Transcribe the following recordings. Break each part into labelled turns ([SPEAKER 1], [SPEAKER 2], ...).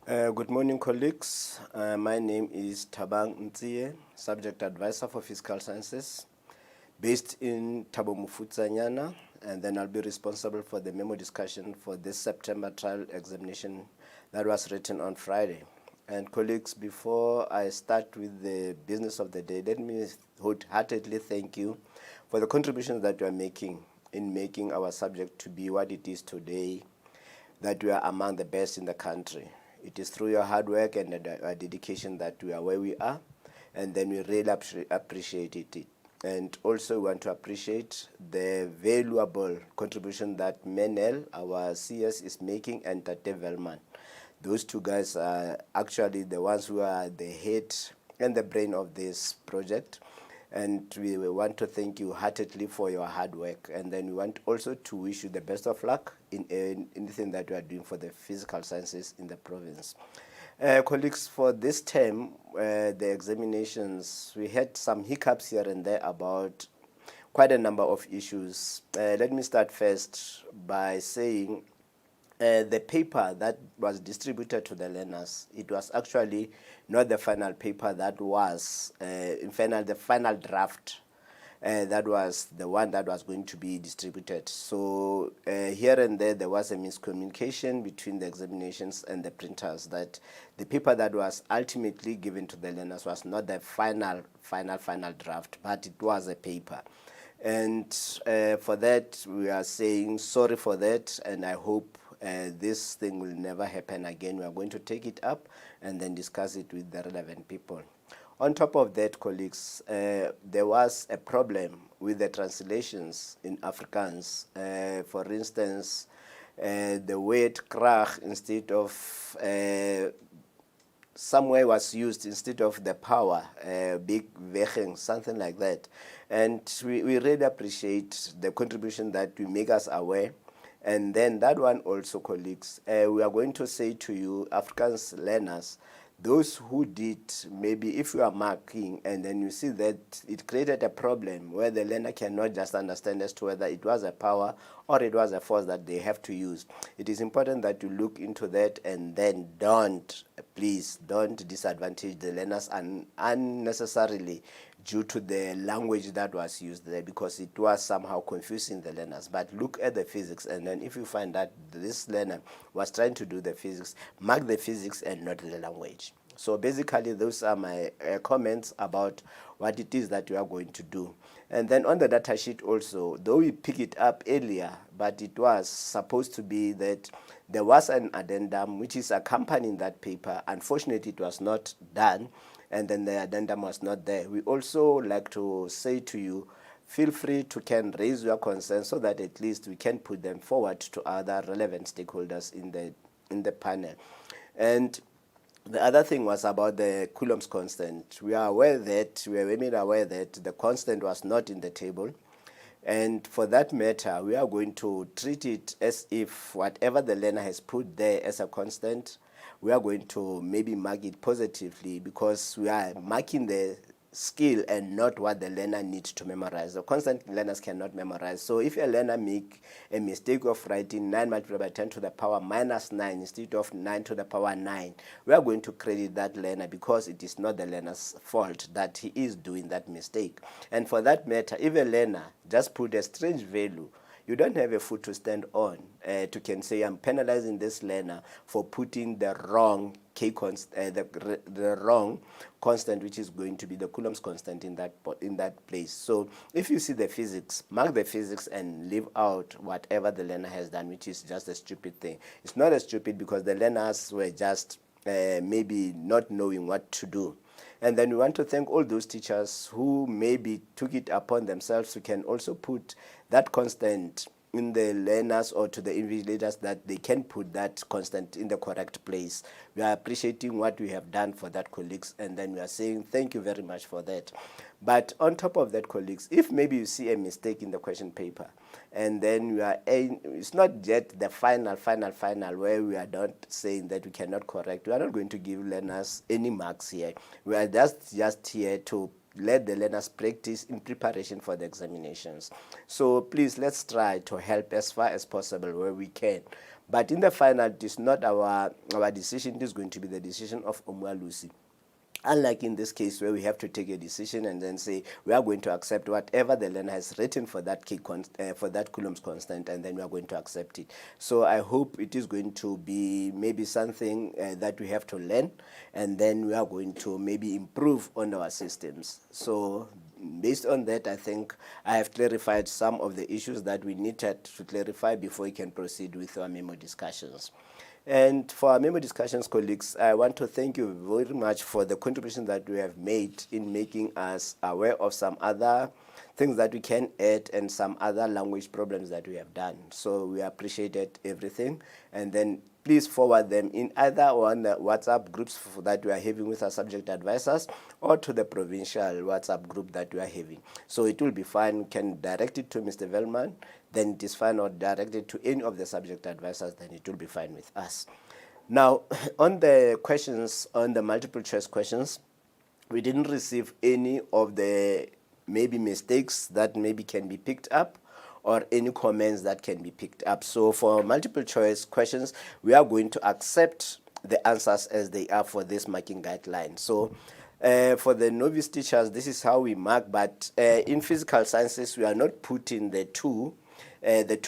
[SPEAKER 1] Good morning, colleagues. My name is Tabang Ntsiye, Subject Advisor for Physical Sciences, based in Thabo Mofokeng, and then I'll be responsible for the memo discussion for this September trial examination that was written on Friday. And colleagues, before I start with the business of the day, let me wholeheartedly thank you for the contributions that you are making in making our subject to be what it is today, that we are among the best in the country. It is through your hard work and dedication that we are where we are, and then we really appreciate it. And also we want to appreciate the valuable contribution that Menel, our CS, is making, and Tate Velman. Those two guys are actually the ones who are the head and the brain of this project. And we want to thank you heartedly for your hard work. And then we want also to wish you the best of luck in anything that you are doing for the physical sciences in the province. Colleagues, for this term, the examinations, we had some hiccups here and there about quite a number of issues. Let me start first by saying the paper that was distributed to the learners, it was actually not the final paper that was, the final draft. That was the one that was going to be distributed. So here and there was a miscommunication between the examinations and the printers, that the paper that was ultimately given to the learners was not the final draft, but it was a paper. And for that, we are saying sorry for that, and I hope this thing will never happen again. We are going to take it up and then discuss it with the relevant people. On top of that, colleagues, there was a problem with the translations in Afrikaans. For instance, the word krag instead of somewhere was used instead of the power, big weging, something like that. And we really appreciate the contribution that you make us aware. And then that one also, colleagues, we are going to say to you, Afrikaans learners, those who did, maybe if you are marking and then you see that it created a problem where the learner cannot just understand as to whether it was a power or it was a force that they have to use. It is important that you look into that, and then please don't disadvantage the learners unnecessarily due to the language that was used there, because it was somehow confusing the learners. But look at the physics, and then if you find that this learner was trying to do the physics, mark the physics and not the language. So basically, those are my comments about what it is that we are going to do. And then on the data sheet also, though we picked it up earlier, but it was supposed to be that there was an addendum which is accompanying that paper. Unfortunately, it was not done, and then the addendum was not there. We also like to say to you, feel free to raise your concerns so that at least we can put them forward to other relevant stakeholders in the panel. And the other thing was about the Coulomb's constant. We are made aware that the constant was not in the table. And for that matter, we are going to treat it as if whatever the learner has put there as a constant, we are going to maybe mark it positively, because we are marking the skill and not what the learner needs to memorize. The constant learners cannot memorize. So if a learner make a mistake of writing 9 multiplied by 10 to the power minus 9 instead of 9 to the power 9, we are going to credit that learner, because it is not the learner's fault that he is doing that mistake. And for that matter, if a learner just put a strange value, you don't have a foot to stand on to can say, I'm penalizing this learner for putting the wrong the wrong constant, which is going to be the Coulomb's constant in that place. So if you see the physics, mark the physics and leave out whatever the learner has done, which is just a stupid thing. It's not as stupid because the learners were just maybe not knowing what to do. And then we want to thank all those teachers who maybe took it upon themselves to can also put that constant in the learners or to the invigilators, that they can put that constant in the correct place. We are appreciating what we have done for that, colleagues, and then we are saying thank you very much for that. But on top of that, colleagues, if maybe you see a mistake in the question paper, and then we are it's not yet the final where we are not saying that we cannot correct. We are not going to give learners any marks here. We are just here to let the learners practice in preparation for the examinations. So please, let's try to help as far as possible where we can. But in the final, it is not our decision, it is going to be the decision of Omwalusi. Unlike in this case where we have to take a decision and then say we are going to accept whatever the learner has written for that for that Coulomb's constant, and then we are going to accept it. So I hope it is going to be maybe something that we have to learn, and then we are going to maybe improve on our systems. So based on that, I think I have clarified some of the issues that we needed to clarify before we can proceed with our memo discussions. And for our memo discussions, colleagues, I want to thank you very much for the contribution that we have made in making us aware of some other things that we can add and some other language problems that we have done. So we appreciated everything. And then please forward them in either on the WhatsApp groups that we are having with our subject advisors or to the provincial WhatsApp group that we are having. So it will be fine. You can direct it to Mr. Velman, then it is fine, or direct it to any of the subject advisors, then it will be fine with us. Now, on the questions, on the multiple choice questions, we didn't receive any of the maybe mistakes that maybe can be picked up, or any comments that can be picked up. So for multiple choice questions, we are going to accept the answers as they are for this marking guideline. So for the novice teachers, this is how we mark, but in physical sciences, we are not putting the two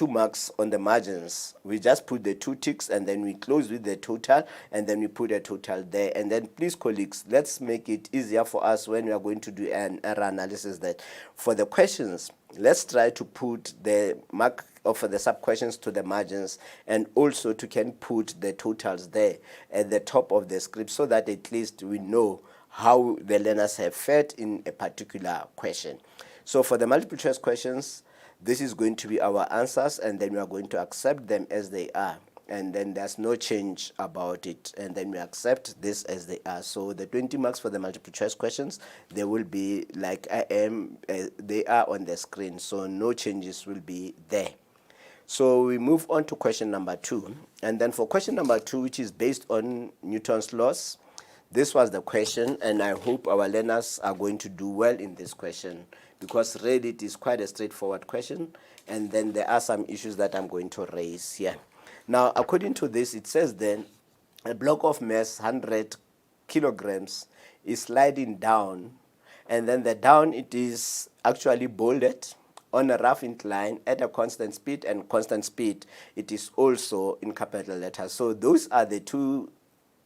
[SPEAKER 1] marks on the margins. We just put the 2 ticks and then we close with the total, and then we put a total there. And then please, colleagues, let's make it easier for us when we are going to do an error analysis, that for the questions, let's try to put the mark of the sub-questions to the margins, and also to can put the totals there at the top of the script, so that at least we know how the learners have fared in a particular question. So for the multiple choice questions, this is going to be our answers, and then we are going to accept them as they are, and then there's no change about it, and then we accept this as they are. So the 20 marks for the multiple choice questions, they will be like they are on the screen, so no changes will be there. So we move on to question number 2, and then for question number 2, which is based on Newton's laws, this was the question, and I hope our learners are going to do well in this question, because really it is quite a straightforward question, and then there are some issues that I'm going to raise here. Now, according to this, it says then a block of mass 100 kilograms is sliding down, and then the down, it is actually bolded on a rough incline at a constant speed, and constant speed, it is also in capital letters. So those are the two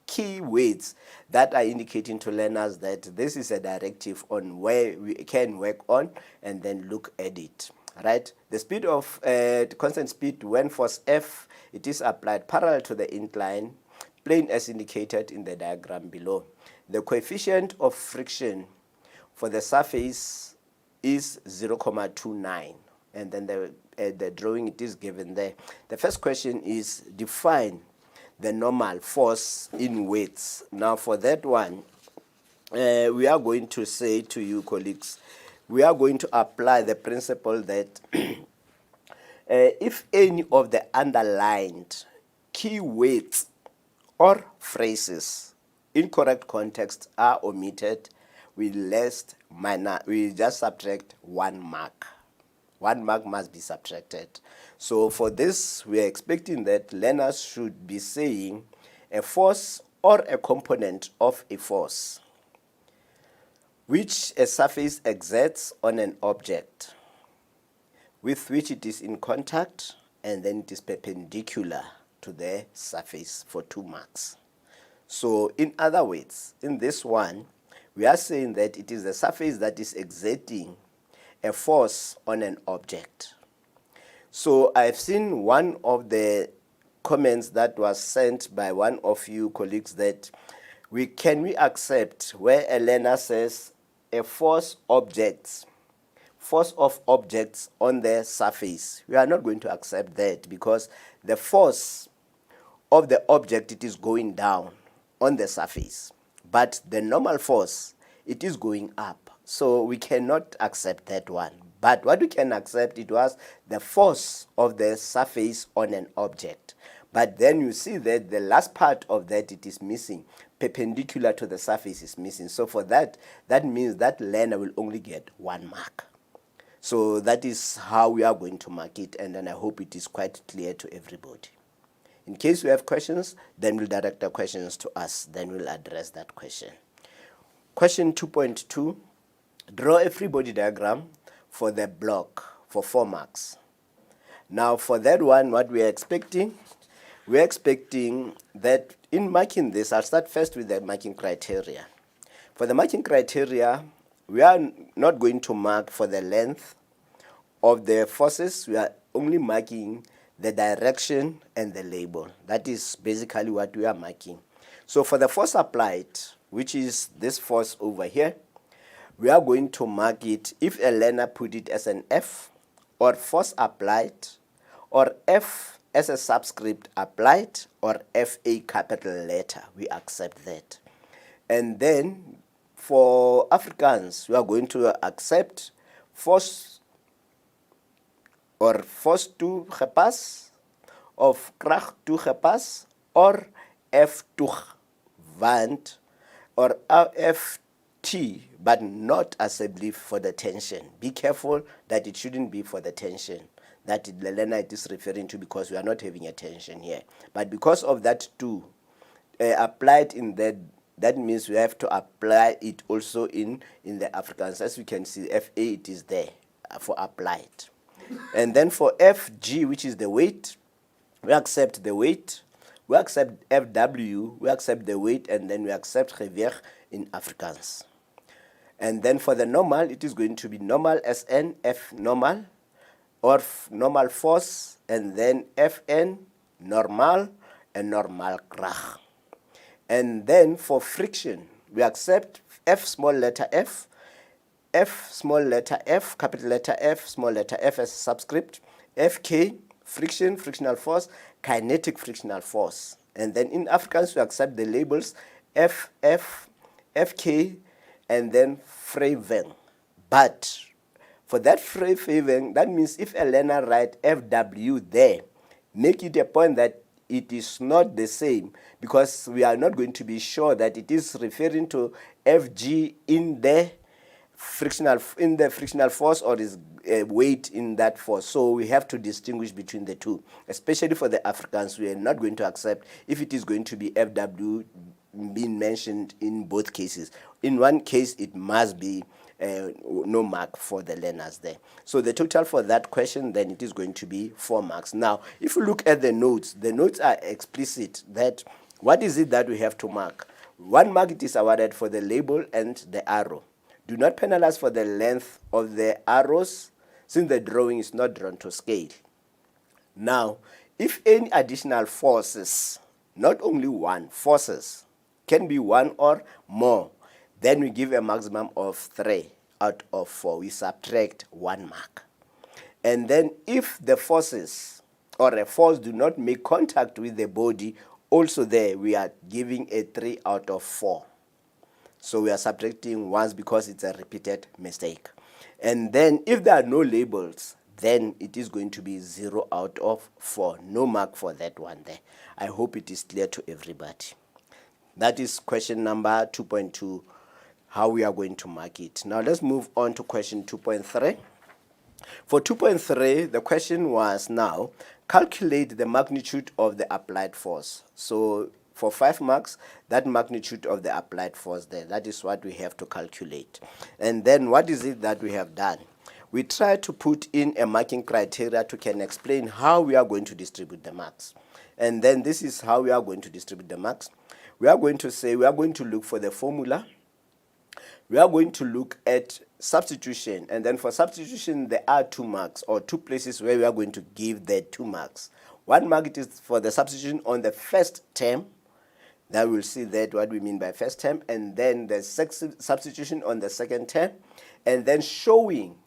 [SPEAKER 1] key words that are indicating to learners that this is a directive on where we can work on, and then look at it. Right? The speed of constant speed when force F, it is applied parallel to the incline plane as indicated in the diagram below. The coefficient of friction for the surface is 0.29, and then the drawing, it is given there. The first question is define the normal force in weights. Now for that one, we are going to say to you, colleagues, we are going to apply the principle that if any of the underlined key weights or phrases in correct context are omitted, we just subtract 1 mark. 1 mark must be subtracted. So for this, we are expecting that learners should be saying a force or a component of a force which a surface exerts on an object with which it is in contact, and then it is perpendicular to the surface, for 2 marks. So in other words, in this one, we are saying that it is the surface that is exerting a force on an object. So I've seen one of the comments that was sent by one of you colleagues that can we accept where a learner says a force of objects on the surface. We are not going to accept that, because the force of the object, it is going down on the surface, but the normal force, it is going up. So we cannot accept that one. But what we can accept, it was the force of the surface on an object. But then you see that the last part of that, it is missing. Perpendicular to the surface is missing. So for that, that means that learner will only get 1 mark. So that is how we are going to mark it, and then I hope it is quite clear to everybody. In case we have questions, then we'll direct the questions to us. Then we'll address that question. Question 2.2, draw a free body diagram for the block for 4 marks. Now for that one, what we are expecting that in marking this, I'll start first with the marking criteria. For the marking criteria, we are not going to mark for the length of the forces. We are only marking the direction and the label. That is basically what we are marking. So for the force applied, which is this force over here, we are going to mark it if a learner put it as an F, or force applied, or F as a subscript applied, or F a capital letter. We accept that. And then for Afrikaans, we are going to accept force or force to gepas, of kracht to gepas, or F to want, or FT, but not assembly for the tension. Be careful that it shouldn't be for the tension that the learner is referring to, because we are not having a tension here. But because of that too, applied in that means we have to apply it also in the Afrikaans. As you can see, FA, it is there for applied. And then for FG, which is the weight, we accept the weight. We accept FW, we accept the weight, and then we accept gewicht in Afrikaans. And then for the normal, it is going to be normal SN, F normal, or normal force, and then FN, normal, and normal krach. And then for friction, we accept F small letter F, F small letter F, capital letter F, small letter F as subscript, FK, friction, frictional force, kinetic frictional force. And then in Afrikaans, we accept the labels FF, FK, and then wrijving. But for that wrijving, that means if a learner write FW there, make it a point that it is not the same, because we are not going to be sure that it is referring to FG in the frictional force, or is weight in that force. So we have to distinguish between the two, especially for the Afrikaans. We are not going to accept if it is going to be FW being mentioned in both cases. In one case, it must be no mark for the learners there. So the total for that question, then it is going to be 4 marks. Now, if you look at the notes are explicit that what is it that we have to mark. 1 mark it is awarded for the label and the arrow. Do not penalize for the length of the arrows, since the drawing is not drawn to scale. Now, if any additional forces, not only one, forces, can be 1 or more, then we give a maximum of 3 out of 4. We subtract 1 mark. And then if the forces or a force do not make contact with the body, also there we are giving a 3 out of 4. So we are subtracting once because it's a repeated mistake. And then if there are no labels, then it is going to be 0 out of 4. No mark for that one there. I hope it is clear to everybody. That is question number 2.2, how we are going to mark it. Now let's move on to question 2.3. For 2.3, the question was now, calculate the magnitude of the applied force. So for 5 marks, that magnitude of the applied force there, that is what we have to calculate. And then what is it that we have done? We try to put in a marking criteria to can explain how we are going to distribute the marks. And then this is how we are going to distribute the marks. We are going to say, we are going to look for the formula. We are going to look at substitution. And then for substitution, there are 2 marks, or 2 places where we are going to give the 2 marks. 1 mark it is for the substitution on the first term. That we'll see that what we mean by first term, and then the substitution on the second term, and then showing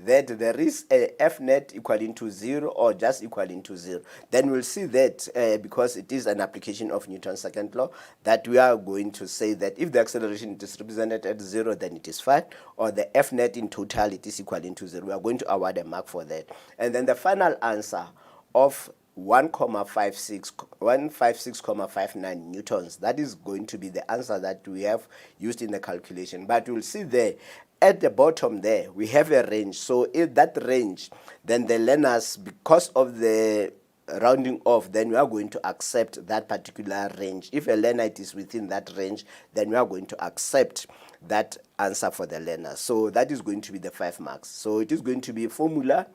[SPEAKER 1] that there is a F net equaling to 0 or just equaling to 0. Then we'll see that because it is an application of Newton's second law, that we are going to say that if the acceleration is represented at 0, then it is fine, or the F net in total it is equaling to 0. We are going to award a mark for that. And then the final answer of 156,59 newtons. That is going to be the answer that we have used in the calculation. But you'll see there, at the bottom there, we have a range. So if that range, then the learners, because of the rounding off, then we are going to accept that particular range. If a learner it is within that range, then we are going to accept that answer for the learner. So that is going to be the 5 marks. So it is going to be a formula,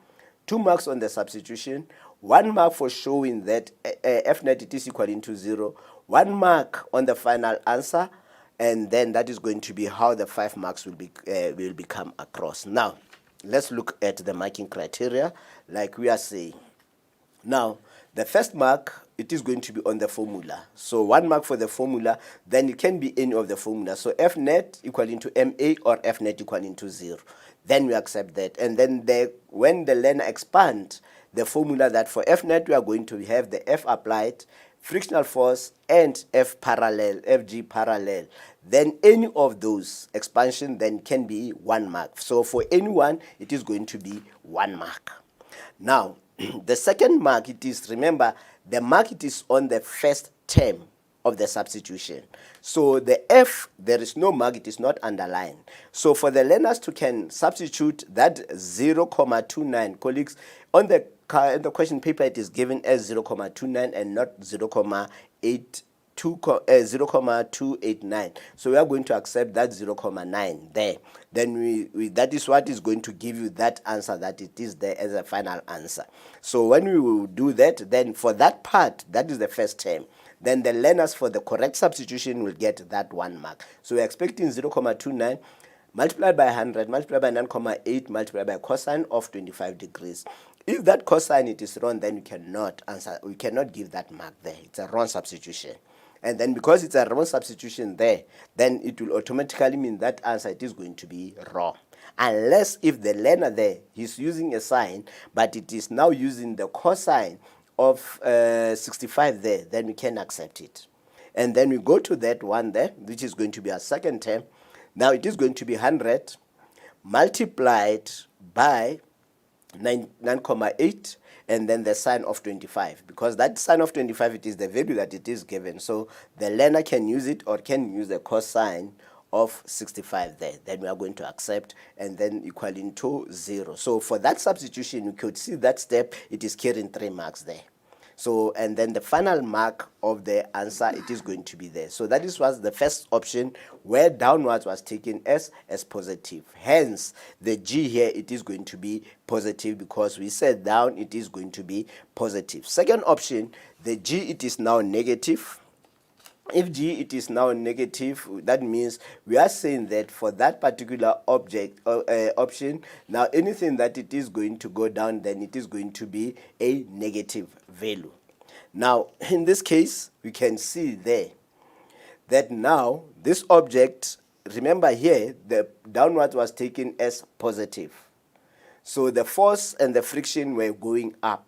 [SPEAKER 1] 2 marks on the substitution, 1 mark for showing that F net it is equal to 0, 1 mark on the final answer, and then that is going to be how the 5 marks will become across. Now, let's look at the marking criteria like we are saying. Now, the first mark, it is going to be on the formula. So 1 mark for the formula, then it can be any of the formula. So F net equal into MA or F net equal into 0. Then we accept that. And then when the learner expands the formula, that for F net we are going to have the F applied, frictional force, and FG parallel. Then any of those expansion then can be 1 mark. So for anyone, it is going to be 1 mark. Now, the second mark, it is, remember, the mark it is on the first term of the substitution. So the F, there is no mark, it is not underlined. So for the learners to can substitute that 0.29, colleagues, on the question paper it is given as 0.29 and not 0.289. So we are going to accept that 0.9 there. Then that is what is going to give you that answer, that it is there as a final answer. So when we will do that, then for that part, that is the first term, then the learners for the correct substitution will get that 1 mark. So we're expecting 0.29 multiplied by 100 multiplied by 9.8 multiplied by cosine of 25 degrees. If that cosine it is wrong, then we cannot give that mark there. It's a wrong substitution. And then because it's a wrong substitution there, then it will automatically mean that answer it is going to be wrong. Unless if the learner there, he's using a sine, but it is now using the cosine of 65 there, then we can accept it. And then we go to that one there, which is going to be our second term. Now it is going to be 100 multiplied by 9.8 and then the sine of 25, because that sine of 25 it is the value that it is given. So the learner can use it or can use the cosine of 65 there. Then we are going to accept and then equaling to 0. So for that substitution, you could see that step, it is carrying 3 marks there. So, and then the final mark of the answer, it is going to be there. So that was the first option where downwards was taken as positive. Hence, the G here, it is going to be positive because we said down, it is going to be positive. Second option, the G, it is now negative. If G it is now negative, that means we are saying that for that particular object option, now anything that it is going to go down, then it is going to be a negative value. Now, in this case, we can see there that now this object, remember here, the downward was taken as positive. So the force and the friction were going up.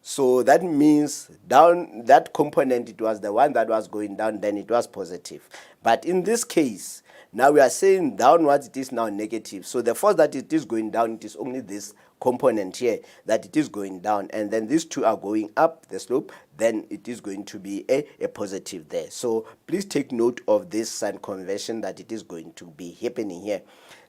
[SPEAKER 1] So that means down, that component, it was the one that was going down, then it was positive. But in this case, now we are saying downwards, it is now negative. So the force that it is going down, it is only this component here that it is going down. And then these two are going up the slope, then it is going to be a positive there. So please take note of this sign conversion that it is going to be happening here.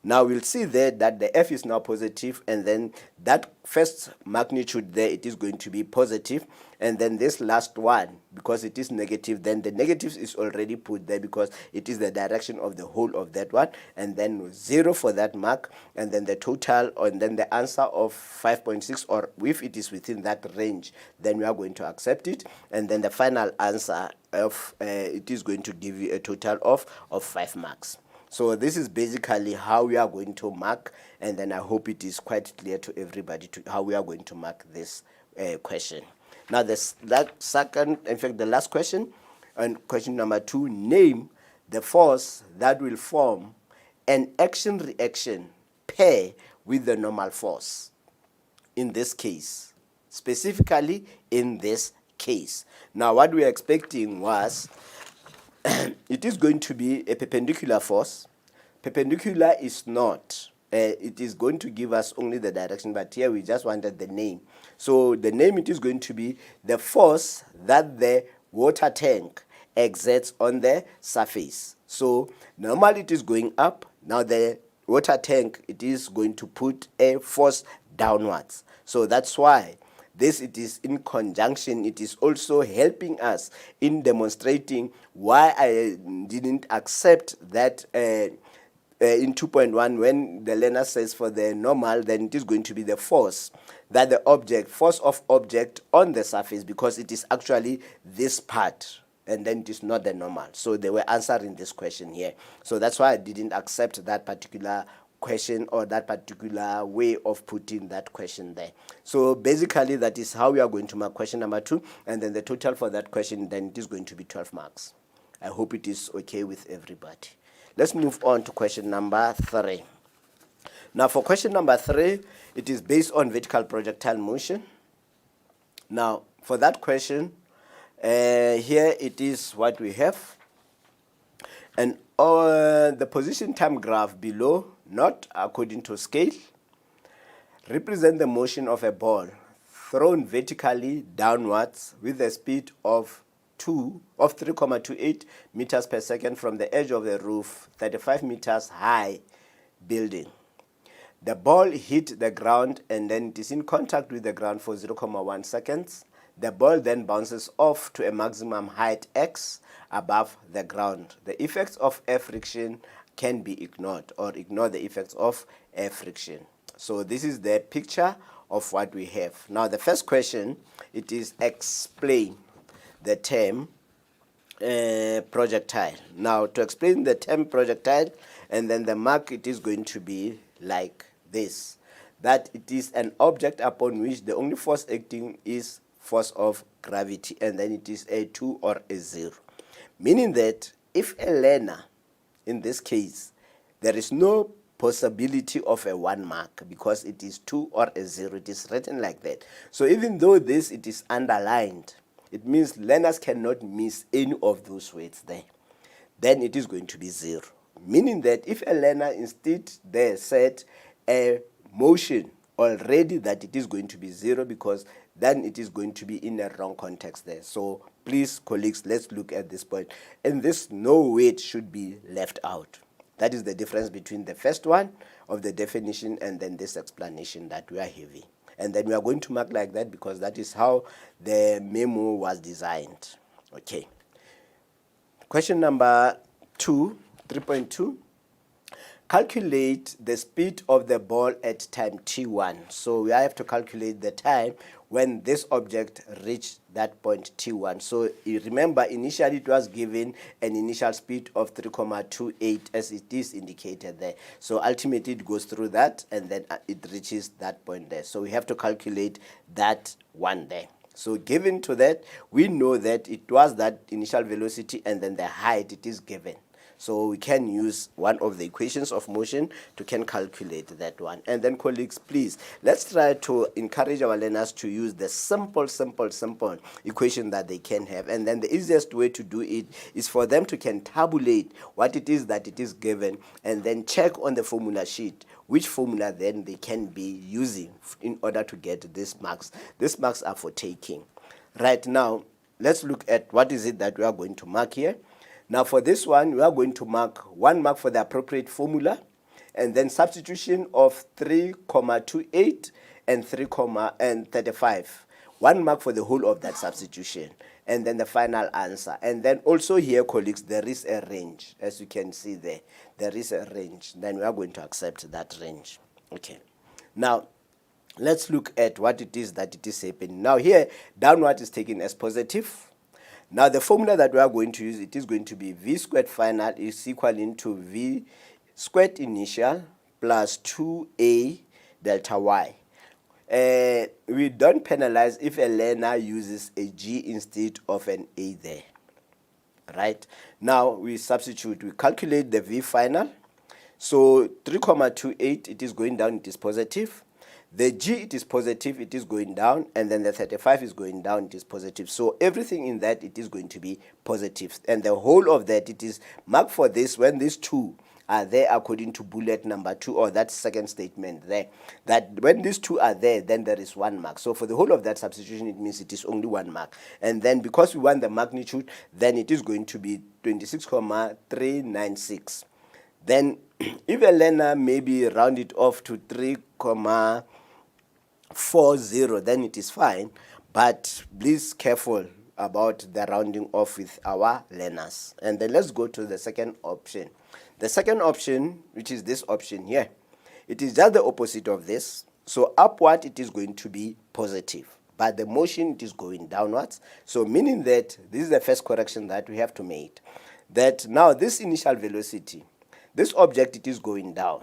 [SPEAKER 1] Now we'll see there that the F is now positive, and then that first magnitude there, it is going to be positive, and then this last one, because it is negative, then the negative is already put there because it is the direction of the whole of that one, and then 0 for that mark, and then the total, and then the answer of 5.6, or if it is within that range, then we are going to accept it, and then the final answer of it is going to give you a total of 5 marks. So this is basically how we are going to mark, and then I hope it is quite clear to everybody how we are going to mark this question. Now that second, in fact the last question, and question number 2, name the force that will form an action-reaction pair with the normal force. In this case, specifically in this case. Now what we are expecting was it is going to be a perpendicular force. Perpendicular is not. It is going to give us only the direction, but here we just wanted the name. So the name, it is going to be the force that the water tank exerts on the surface. So normally it is going up. Now the water tank, it is going to put a force downwards. So that's why this, it is in conjunction, it is also helping us in demonstrating why I didn't accept that in 2.1, when the learner says for the normal, then it is going to be the force that the object, force of object on the surface, because it is actually this part, and then it is not the normal. So they were answering this question here. So that's why I didn't accept that particular question or that particular way of putting that question there. So basically that is how we are going to mark question number 2, and then the total for that question, then it is going to be 12 marks. I hope it is okay with everybody. Let's move on to question number 3. Now for question number 3, it is based on vertical projectile motion. Now for that question, here it is what we have. And the position time graph below, not according to scale, represent the motion of a ball thrown vertically downwards with a speed of 3.28 meters per second from the edge of the roof, 35 meters high building. The ball hit the ground and then it is in contact with the ground for 0.1 seconds. The ball then bounces off to a maximum height x above the ground. The effects of air friction can be ignored, or ignore the effects of air friction. So this is the picture of what we have. Now the first question, it is explain the term projectile. Now to explain the term projectile, and then the mark, it is going to be like this, that it is an object upon which the only force acting is force of gravity, and then it is a 2 or a 0. Meaning that if a learner, in this case, there is no possibility of a 1 mark because it is 2 or a 0, it is written like that. So even though this, it is underlined, it means learners cannot miss any of those words there. Then it is going to be 0. Meaning that if a learner instead there said a motion, already that it is going to be 0, because then it is going to be in a wrong context there. So please, colleagues, let's look at this point. And this no weight should be left out. That is the difference between the first one of the definition and then this explanation that we are having. And then we are going to mark like that because that is how the memo was designed. Okay. Question number 2, 3.2. Calculate the speed of the ball at time t1. So we have to calculate the time when this object reached that point t1. So you remember initially it was given an initial speed of 3.28 as it is indicated there. So ultimately it goes through that and then it reaches that point there. So we have to calculate that one there. So given to that, we know that it was that initial velocity and then the height it is given. So we can use one of the equations of motion to can calculate that one. And then colleagues, please, let's try to encourage our learners to use the simple equation that they can have. And then the easiest way to do it is for them to can tabulate what it is that it is given and then check on the formula sheet which formula then they can be using in order to get these marks. These marks are for taking. Right now, let's look at what is it that we are going to mark here. Now for this one, we are going to mark 1 mark for the appropriate formula, and then substitution of 3.28 and 3.35. 1 mark for the whole of that substitution, and then the final answer. And then also here, colleagues, there is a range. As you can see there, there is a range. Then we are going to accept that range. Okay. Now, let's look at what it is that it is happening. Now here, downward is taken as positive. Now the formula that we are going to use, it is going to be v squared final is equal into v squared initial plus 2a delta y. We don't penalize if a learner uses a g instead of an a there. Right? Now we substitute, we calculate the v final. So 3.28, it is going down, it is positive. The G, it is positive, it is going down, and then the 35 is going down, it is positive. So everything in that, it is going to be positive. And the whole of that, it is marked for this when these two are there according to bullet number 2, or that second statement there. That when these two are there, then there is 1 mark. So for the whole of that substitution, it means it is only 1 mark. And then because we want the magnitude, then it is going to be 26.396. Then if a learner maybe round it off to 3.5 40, then it is fine, but please careful about the rounding off with our learners. And then let's go to the second option. The second option, which is this option here, it is just the opposite of this. So upward it is going to be positive, but the motion it is going downwards. So meaning that this is the first correction that we have to make, that now this initial velocity, this object it is going down.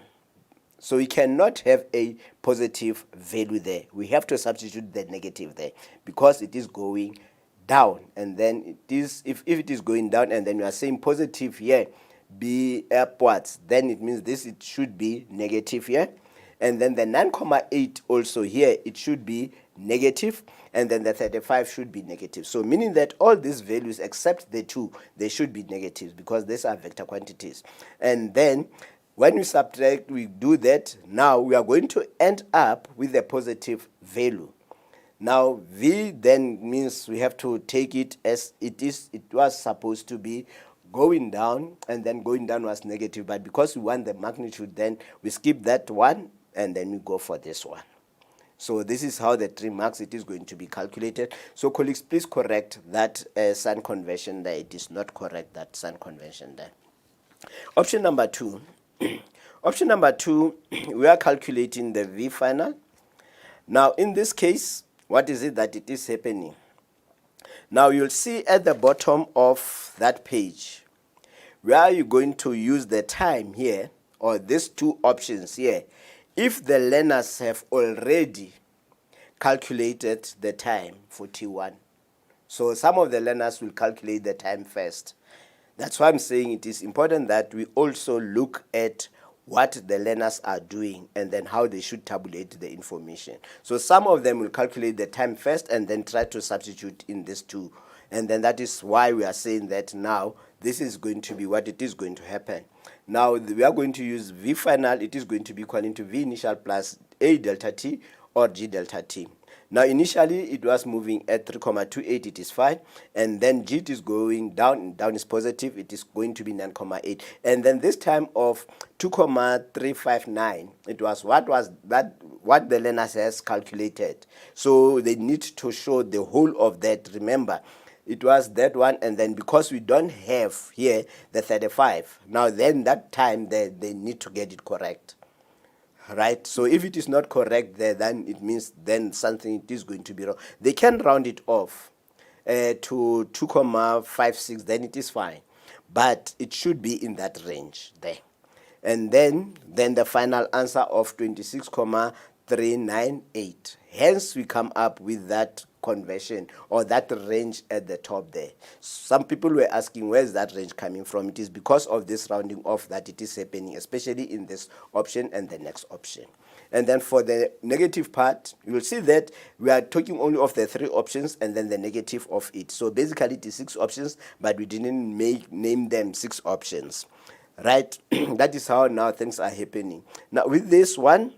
[SPEAKER 1] So we cannot have a positive value there. We have to substitute the negative there because it is going down. And then it is, if it is going down and then we are saying positive here, be upwards, then it means this it should be negative here. And then the 9,8 also here, it should be negative, and then the 35 should be negative. So meaning that all these values except the 2, they should be negatives because these are vector quantities. And then when we subtract, we do that, now we are going to end up with a positive value. Now V then means we have to take it as it is. It was supposed to be going down, and then going down was negative, but because we want the magnitude, then we skip that one and then we go for this one. So this is how the 3 marks it is going to be calculated. So colleagues, please correct that sign convention there. It is not correct, that sign convention there. Option number 2. Option number 2, we are calculating the V final. Now in this case, what is it that it is happening? Now you'll see at the bottom of that page where you're going to use the time here, or these 2 options here, if the learners have already calculated the time for T1. So some of the learners will calculate the time first. That's why I'm saying it is important that we also look at what the learners are doing and then how they should tabulate the information. So some of them will calculate the time first and then try to substitute in these 2. And then that is why we are saying that now this is going to be what it is going to happen. Now we are going to use V final. It is going to be equal to V initial plus A delta T or G delta T. Now initially it was moving at 3,28, it is fine, and then G is going down, and down is positive, it is going to be 9,8. And then this time of 2,359, it was what the learners has calculated. So they need to show the whole of that. Remember, it was that one, and then because we don't have here the 35, now then that time they need to get it correct. Right, so if it is not correct there, then it means then something it is going to be wrong. They can round it off to 2,56, then it is fine, but it should be in that range there. And then the final answer of 26,398. Hence we come up with that conversion or that range at the top there. Some people were asking where is that range coming from. It is because of this rounding off that it is happening, especially in this option and the next option. And then for the negative part, you will see that we are talking only of the 3 options and then the negative of it. So basically it is 6 options, but we didn't name them 6 options. Right? That is how now things are happening. Now with this one,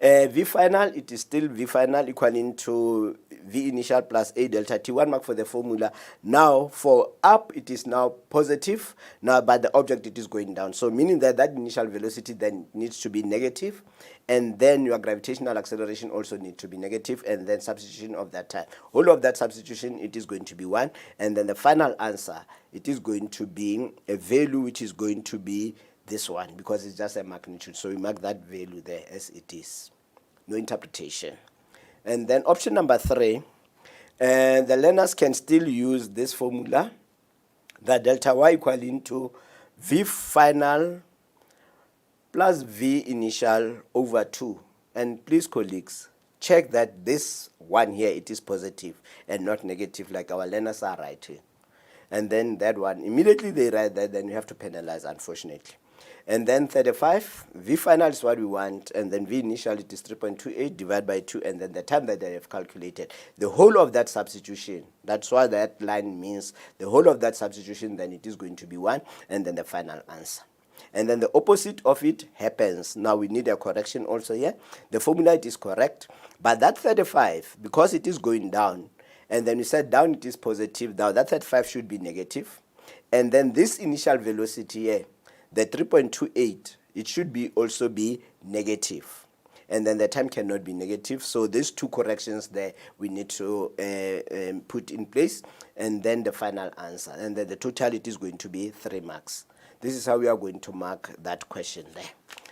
[SPEAKER 1] V final, it is still V final equaling to V initial plus A delta T. 1 mark for the formula. Now for up, it is now positive. Now but the object it is going down. So meaning that initial velocity then needs to be negative, and then your gravitational acceleration also needs to be negative, and then substitution of that time. All of that substitution, it is going to be 1, and then the final answer, it is going to be a value which is going to be this one, because it's just a magnitude. So we mark that value there as it is. No interpretation. And then option number 3, the learners can still use this formula, that delta y equaling to V final plus V initial over 2. And please, colleagues, check that this one here, it is positive and not negative like our learners are writing. And then that one, immediately they write that, then you have to penalize, unfortunately. And then 35, V final is what we want, and then V initial, it is 3.28 divided by 2, and then the time that they have calculated. The whole of that substitution, that's what that line means. The whole of that substitution, then it is going to be 1, and then the final answer. And then the opposite of it happens. Now we need a correction also here. The formula, it is correct, but that 35, because it is going down, and then we said down it is positive, now that 35 should be negative. And then this initial velocity here, the 3.28, it should be also be negative. and then the time cannot be negative. So these two corrections there we need to put in place, and then the final answer, and then the totality is going to be 3 marks. This is how we are going to mark that question there.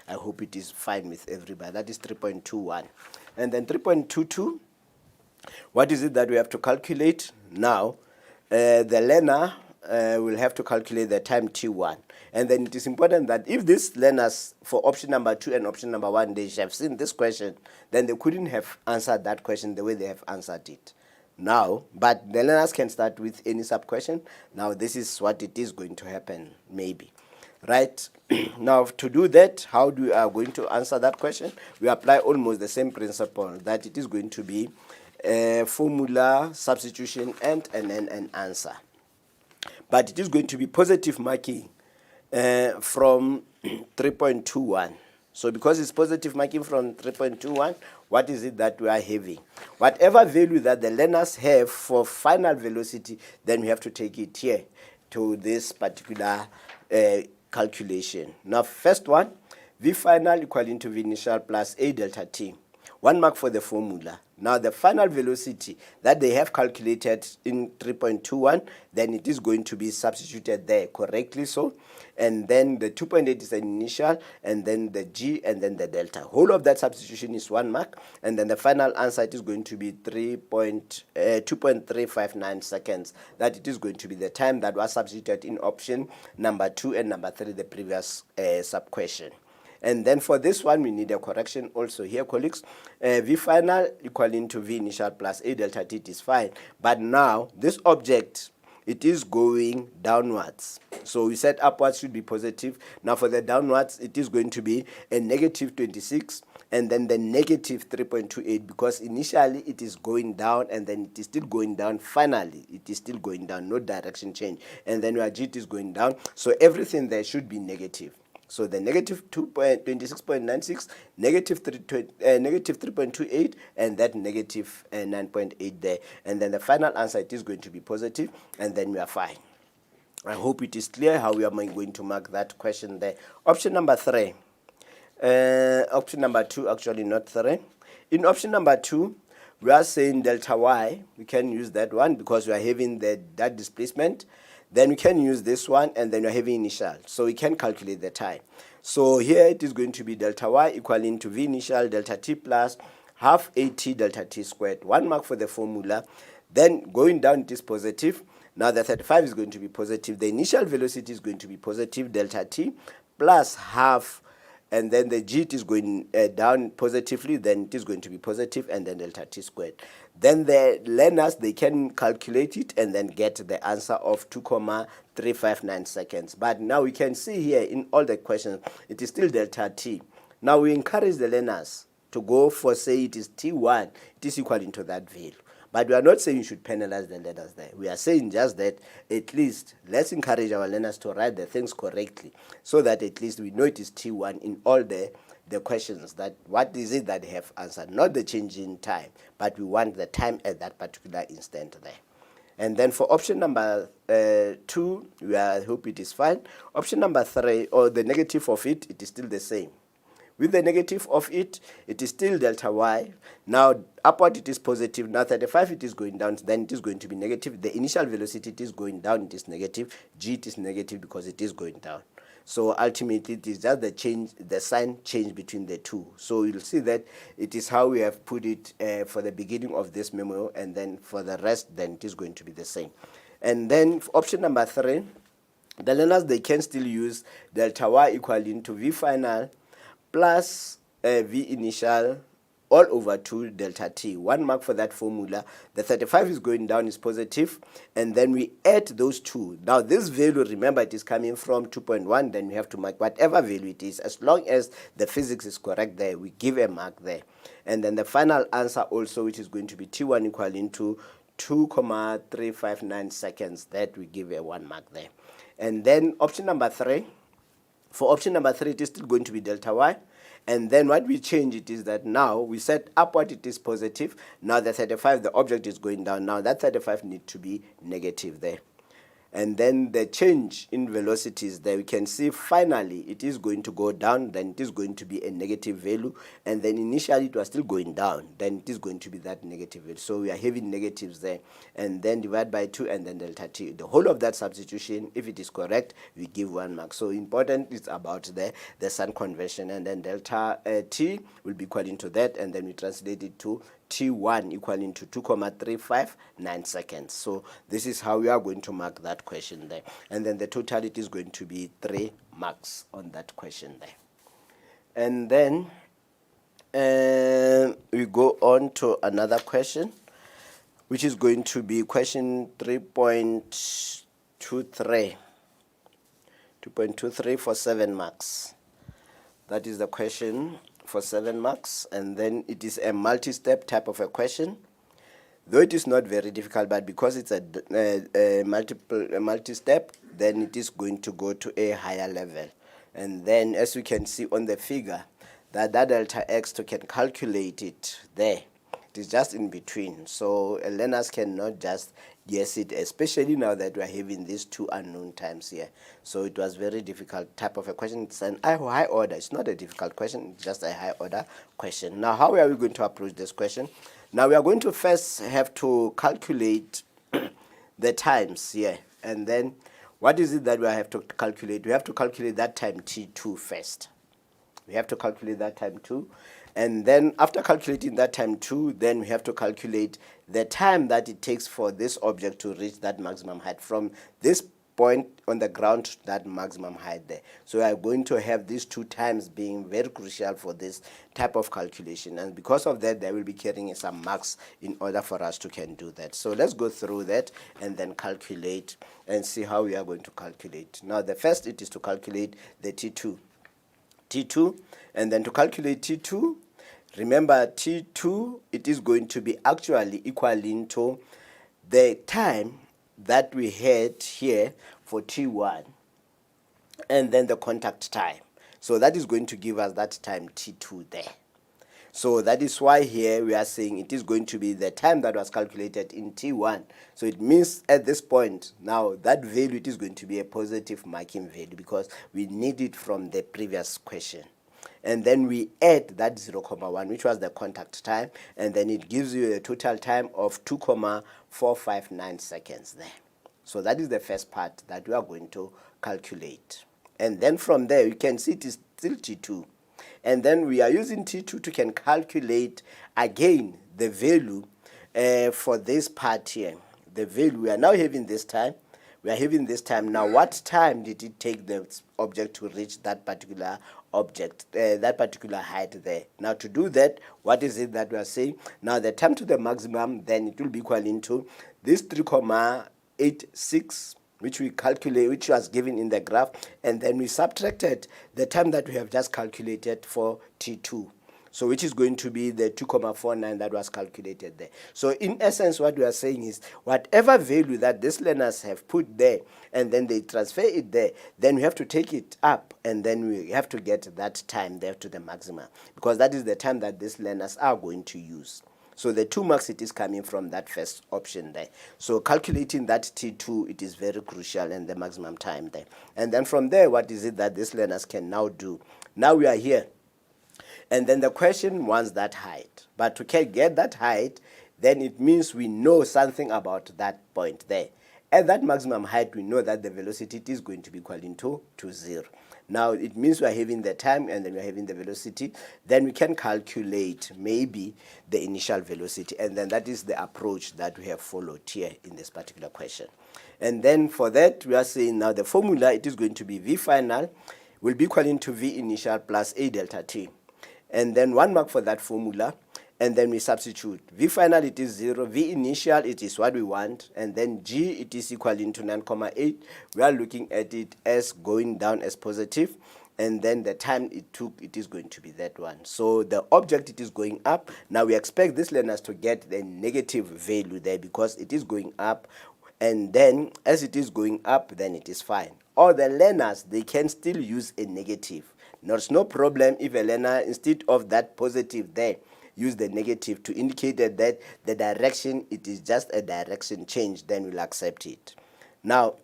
[SPEAKER 1] I hope it is fine with everybody. That is 3.21. And then 3.22, what is it that we have to calculate? Now, the learner will have to calculate the time T1. And then it is important that if these learners for option number 2 and option number 1, they have seen this question, then they couldn't have answered that question the way they have answered it. Now, but the learners can start with any sub-question. Now, this is what it is going to happen, maybe. Right? Now, to do that, how do we are going to answer that question? We apply almost the same principle, that it is going to be formula, substitution, and then an answer. But it is going to be positive marking from 3.21. So because it's positive marking from 3.21, what is it that we are having? Whatever value that the learners have for final velocity, then we have to take it here to this particular calculation. Now, first one, V final equal to V initial plus A delta T. 1 mark for the formula. Now, the final velocity that they have calculated in 3.21, then it is going to be substituted there correctly so. And then the 2.8 is the initial, and then the G, and then the delta. Whole of that substitution is 1 mark, and then the final answer it is going to be 2.359 seconds. That it is going to be the time that was substituted in option number 2 and number 3, the previous sub-question. And then for this one, we need a correction also here, colleagues. V final equaling to V initial plus A delta T is fine. But now, this object, it is going downwards. So we said upwards should be positive. Now for the downwards, it is going to be a negative 26, and then the negative 3.28, because initially it is going down, and then it is still going down. Finally, it is still going down, no direction change. And then our G is going down. So everything there should be negative. So the negative 26.96, negative 3.28, and that negative 9.8 there. And then the final answer, it is going to be positive, and then we are fine. I hope it is clear how we are going to mark that question there. Option number 3. Option number 2, actually not 3. In option number 2, we are saying delta Y. We can use that one because we are having that displacement. Then we can use this one, and then we're having initial. So we can calculate the time. So here it is going to be delta Y equaling to V initial delta T plus half AT delta T squared. 1 mark for the formula. Then going down, it is positive. Now the 35 is going to be positive. The initial velocity is going to be positive delta T plus half, and then the G is going down positively, then it is going to be positive, and then delta T squared. Then the learners, they can calculate it and then get the answer of 2.359 seconds. But now we can see here in all the questions, it is still delta T. Now we encourage the learners to go for, say, it is T1, it is equal to that value. But we are not saying you should penalize the learners there. We are saying just that at least let's encourage our learners to write the things correctly, so that at least we know it is T1 in all the questions, that what is it that they have answered, not the change in time, but we want the time at that particular instant there. And then for option number 2, I hope it is fine. Option number 3, or the negative of it, it is still the same. With the negative of it, it is still delta Y. Now, upward it is positive. Now, 35 it is going down. Then it is going to be negative. The initial velocity it is going down. It is negative. G it is negative because it is going down. So ultimately, it is just the sign change between the two. So you'll see that it is how we have put it for the beginning of this memo, and then for the rest, then it is going to be the same. And then for option number 3, the learners, they can still use delta Y equaling to V final plus V initial all over 2 delta T. 1 mark for that formula. The 35 is going down, is positive, and then we add those two. Now this value, remember, it is coming from 2.1, then we have to mark whatever value it is. As long as the physics is correct there, we give a mark there. And then the final answer also, which is going to be T1 equaling to 2.359 seconds, that we give a 1 mark there. And then option number 3, for option number 3, it is still going to be delta Y. And then what we change it is that now we set upward it is positive. Now the 35, the object is going down. Now that 35 needs to be negative there. And then the change in velocities there, we can see finally it is going to go down, then it is going to be a negative value, and then initially it was still going down, then it is going to be that negative value. So we are having negatives there, and then divide by 2 and then delta t. The whole of that substitution, if it is correct, we give 1 mark. So important is about the sign conversion, and then delta t will be equal into that, and then we translate it to T1 equaling to 2,359 seconds. So this is how we are going to mark that question there. And then the totality is going to be 3 marks on that question there. And then we go on to another question, which is going to be question 3.23. 2.23 for 7 marks. That is the question for 7 marks, and then it is a multi-step type of a question, though it is not very difficult, but because it's a multi-step, then it is going to go to a higher level. And then as we can see on the figure, that delta x to can calculate it there, it is just in between, so learners cannot just guess it, especially now that we are having these 2 unknown times here. So it was very difficult type of a question. It's an high order. It's not a difficult question, it's just a high order question. Now how are we going to approach this question? Now we are going to first have to calculate the times here, and then what is it that we have to calculate? We have to calculate that time t2 first. We have to calculate that time 2, and then after calculating that time 2, then we have to calculate the time that it takes for this object to reach that maximum height from this point on the ground to that maximum height there. So we are going to have these 2 times being very crucial for this type of calculation, and because of that they will be carrying some marks in order for us to can do that. So let's go through that and then calculate and see how we are going to calculate. Now the first, it is to calculate the T2, and then to calculate T2, remember T2, it is going to be actually equaling to the time that we had here for T1 and then the contact time. So that is going to give us that time T2 there. So that is why here we are saying it is going to be the time that was calculated in T1. So it means at this point now that value, it is going to be a positive marking value because we need it from the previous question. And then we add that 0,1, which was the contact time, and then it gives you a total time of 2,459 seconds there. So that is the first part that we are going to calculate. And then from there, you can see it is still T2. And then we are using T2 to can calculate again the value for this part here. The value, we are now having this time. We are having this time. Now, what time did it take the object to reach that particular object, that particular height there? Now, to do that, what is it that we are saying? Now, the time to the maximum, then it will be equal into this 3,86, which we calculate, which was given in the graph, and then we subtracted the time that we have just calculated for T2. So which is going to be the 2,49 that was calculated there. So in essence, what we are saying is whatever value that these learners have put there and then they transfer it there, then we have to take it up and then we have to get that time there to the maximum, because that is the time that these learners are going to use. So the 2 marks, it is coming from that first option there. So calculating that T2, it is very crucial, and the maximum time there. And then from there, what is it that these learners can now do? Now we are here. And then the question wants that height. But to get that height, then it means we know something about that point there. At that maximum height, we know that the velocity is going to be equal to 0. Now, it means we are having the time and then we are having the velocity. Then we can calculate maybe the initial velocity. And then that is the approach that we have followed here in this particular question. And then for that, we are saying now the formula, it is going to be V final will be equal to V initial plus A delta T. And then 1 mark for that formula, and then we substitute. V final, it is 0, V initial, it is what we want, and then G, it is equal to 9,8. We are looking at it as going down as positive, and then the time it took, it is going to be that one. So the object, it is going up. Now we expect these learners to get the negative value there because it is going up, and then as it is going up, then it is fine. Or the learners, they can still use a negative. There's no problem if a learner, instead of that positive there, use the negative to indicate that the direction, it is just a direction change, then we'll accept it. Now,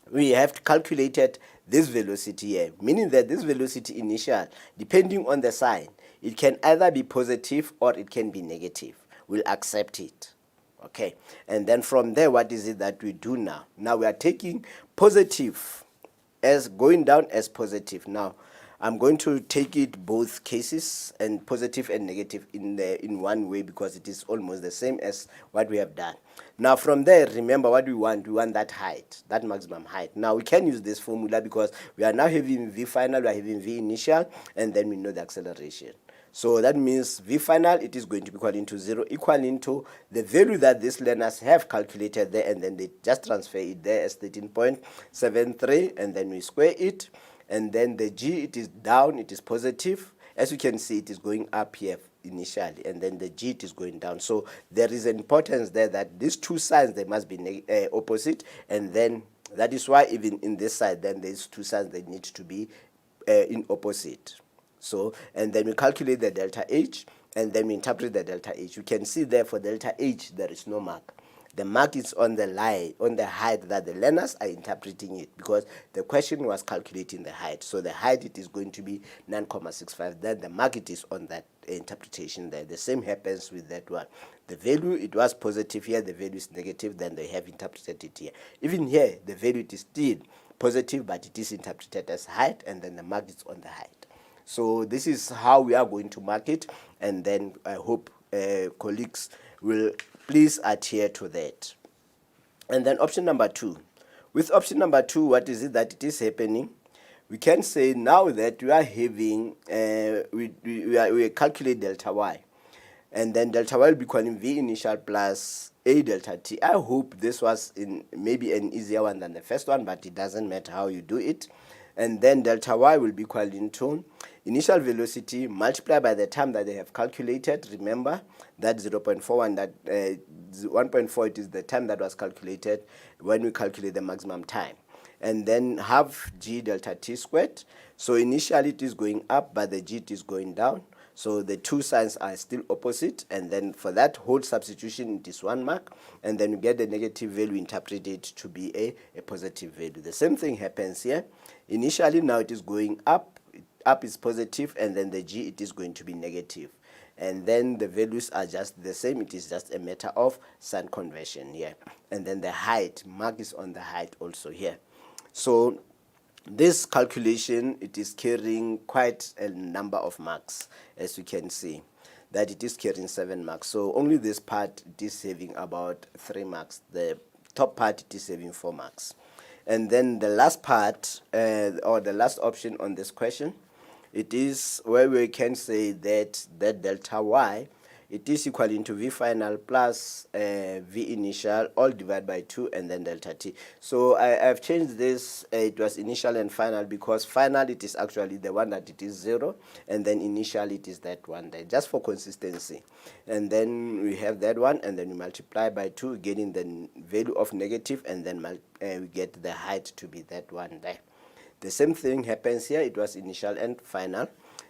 [SPEAKER 1] we have calculated this velocity here, meaning that this velocity initial, depending on the sign, it can either be positive or it can be negative. We'll accept it. Okay, and then from there, what is it that we do now? Now we are taking positive as going down as positive. Now I'm going to take it both cases, and positive and negative in one way, because it is almost the same as what we have done. Now from there, remember what we want that height, that maximum height. Now we can use this formula because we are now having V final, we are having V initial, and then we know the acceleration. So that means V final, it is going to be equal to 0, equal to the value that these learners have calculated there, and then they just transfer it there as 13.73, and then we square it, and then the G, it is down, it is positive. As you can see, it is going up here initially, and then the G, it is going down. So there is an importance there that these two signs, they must be opposite, and then that is why even in this side, then these two signs, they need to be in opposite. So, and then we calculate the delta H, and then we interpret the delta H. You can see there for delta H, there is no mark. The mark is on the line, on the height that the learners are interpreting it, because the question was calculating the height. So the height, it is going to be 9.65. Then the mark, it is on that interpretation there. The same happens with that one. The value, it was positive here, the value is negative, then they have interpreted it here. Even here, the value, it is still positive, but it is interpreted as height, and then the mark is on the height. So this is how we are going to mark it, and then I hope colleagues will please adhere to that. And then option number 2. With option number 2, what is it that it is happening? We can say now that we are having, we calculate delta y, and then delta y will be equal to V initial plus A delta T. I hope this was maybe an easier one than the first one, but it doesn't matter how you do it. And then delta y will be equal to initial velocity multiplied by the time that they have calculated. Remember that 0.41, that 1.4, it is the time that was calculated when we calculate the maximum time. And then half G delta T squared. So initially it is going up, but the G, it is going down. So the two signs are still opposite, and then for that whole substitution, it is 1 mark, and then you get the negative value, interpret it to be a positive value. The same thing happens here. Initially now it is going up, up is positive, and then the G, it is going to be negative. And then the values are just the same, it is just a matter of sign conversion here. And then the height, mark is on the height also here. So this calculation, it is carrying quite a number of marks, as you can see, that it is carrying 7 marks. So only this part, it is having about 3 marks. The top part, it is having 4 marks. And then the last part, or the last option on this question, it is where we can say that delta y, it is equal to V final plus V initial, all divided by 2, and then delta T. So I've changed this, it was initial and final, because final, it is actually the one that it is 0, and then initial, it is that one there, just for consistency. And then we have that one, and then we multiply by 2, getting the value of negative, and then we get the height to be that one there. The same thing happens here, it was initial and final.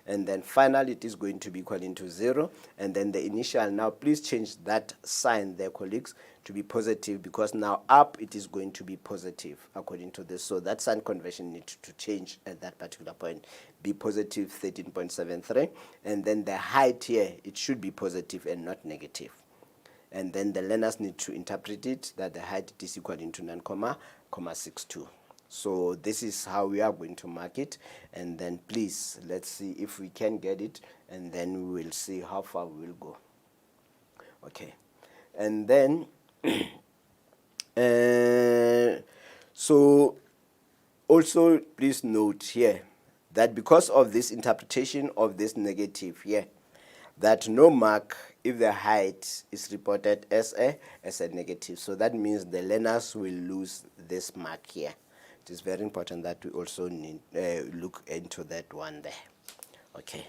[SPEAKER 1] And then final, it is going to be equal to 0, and then the initial, now please change that sign there, colleagues, to be positive, because now up, it is going to be positive according to this. So that sign conversion needs to change at that particular point, be positive 13.73, and then the height here, it should be positive and not negative. And then the learners need to interpret it that the height is equal to 9.62. So this is how we are going to mark it, and then please, let's see if we can get it, and then we will see how far we will go. Okay, and then so also please note here that because of this interpretation of this negative here, that no mark if the height is reported as a negative. So that means the learners will lose this mark here. It is very important that we also need look into that one there. Okay.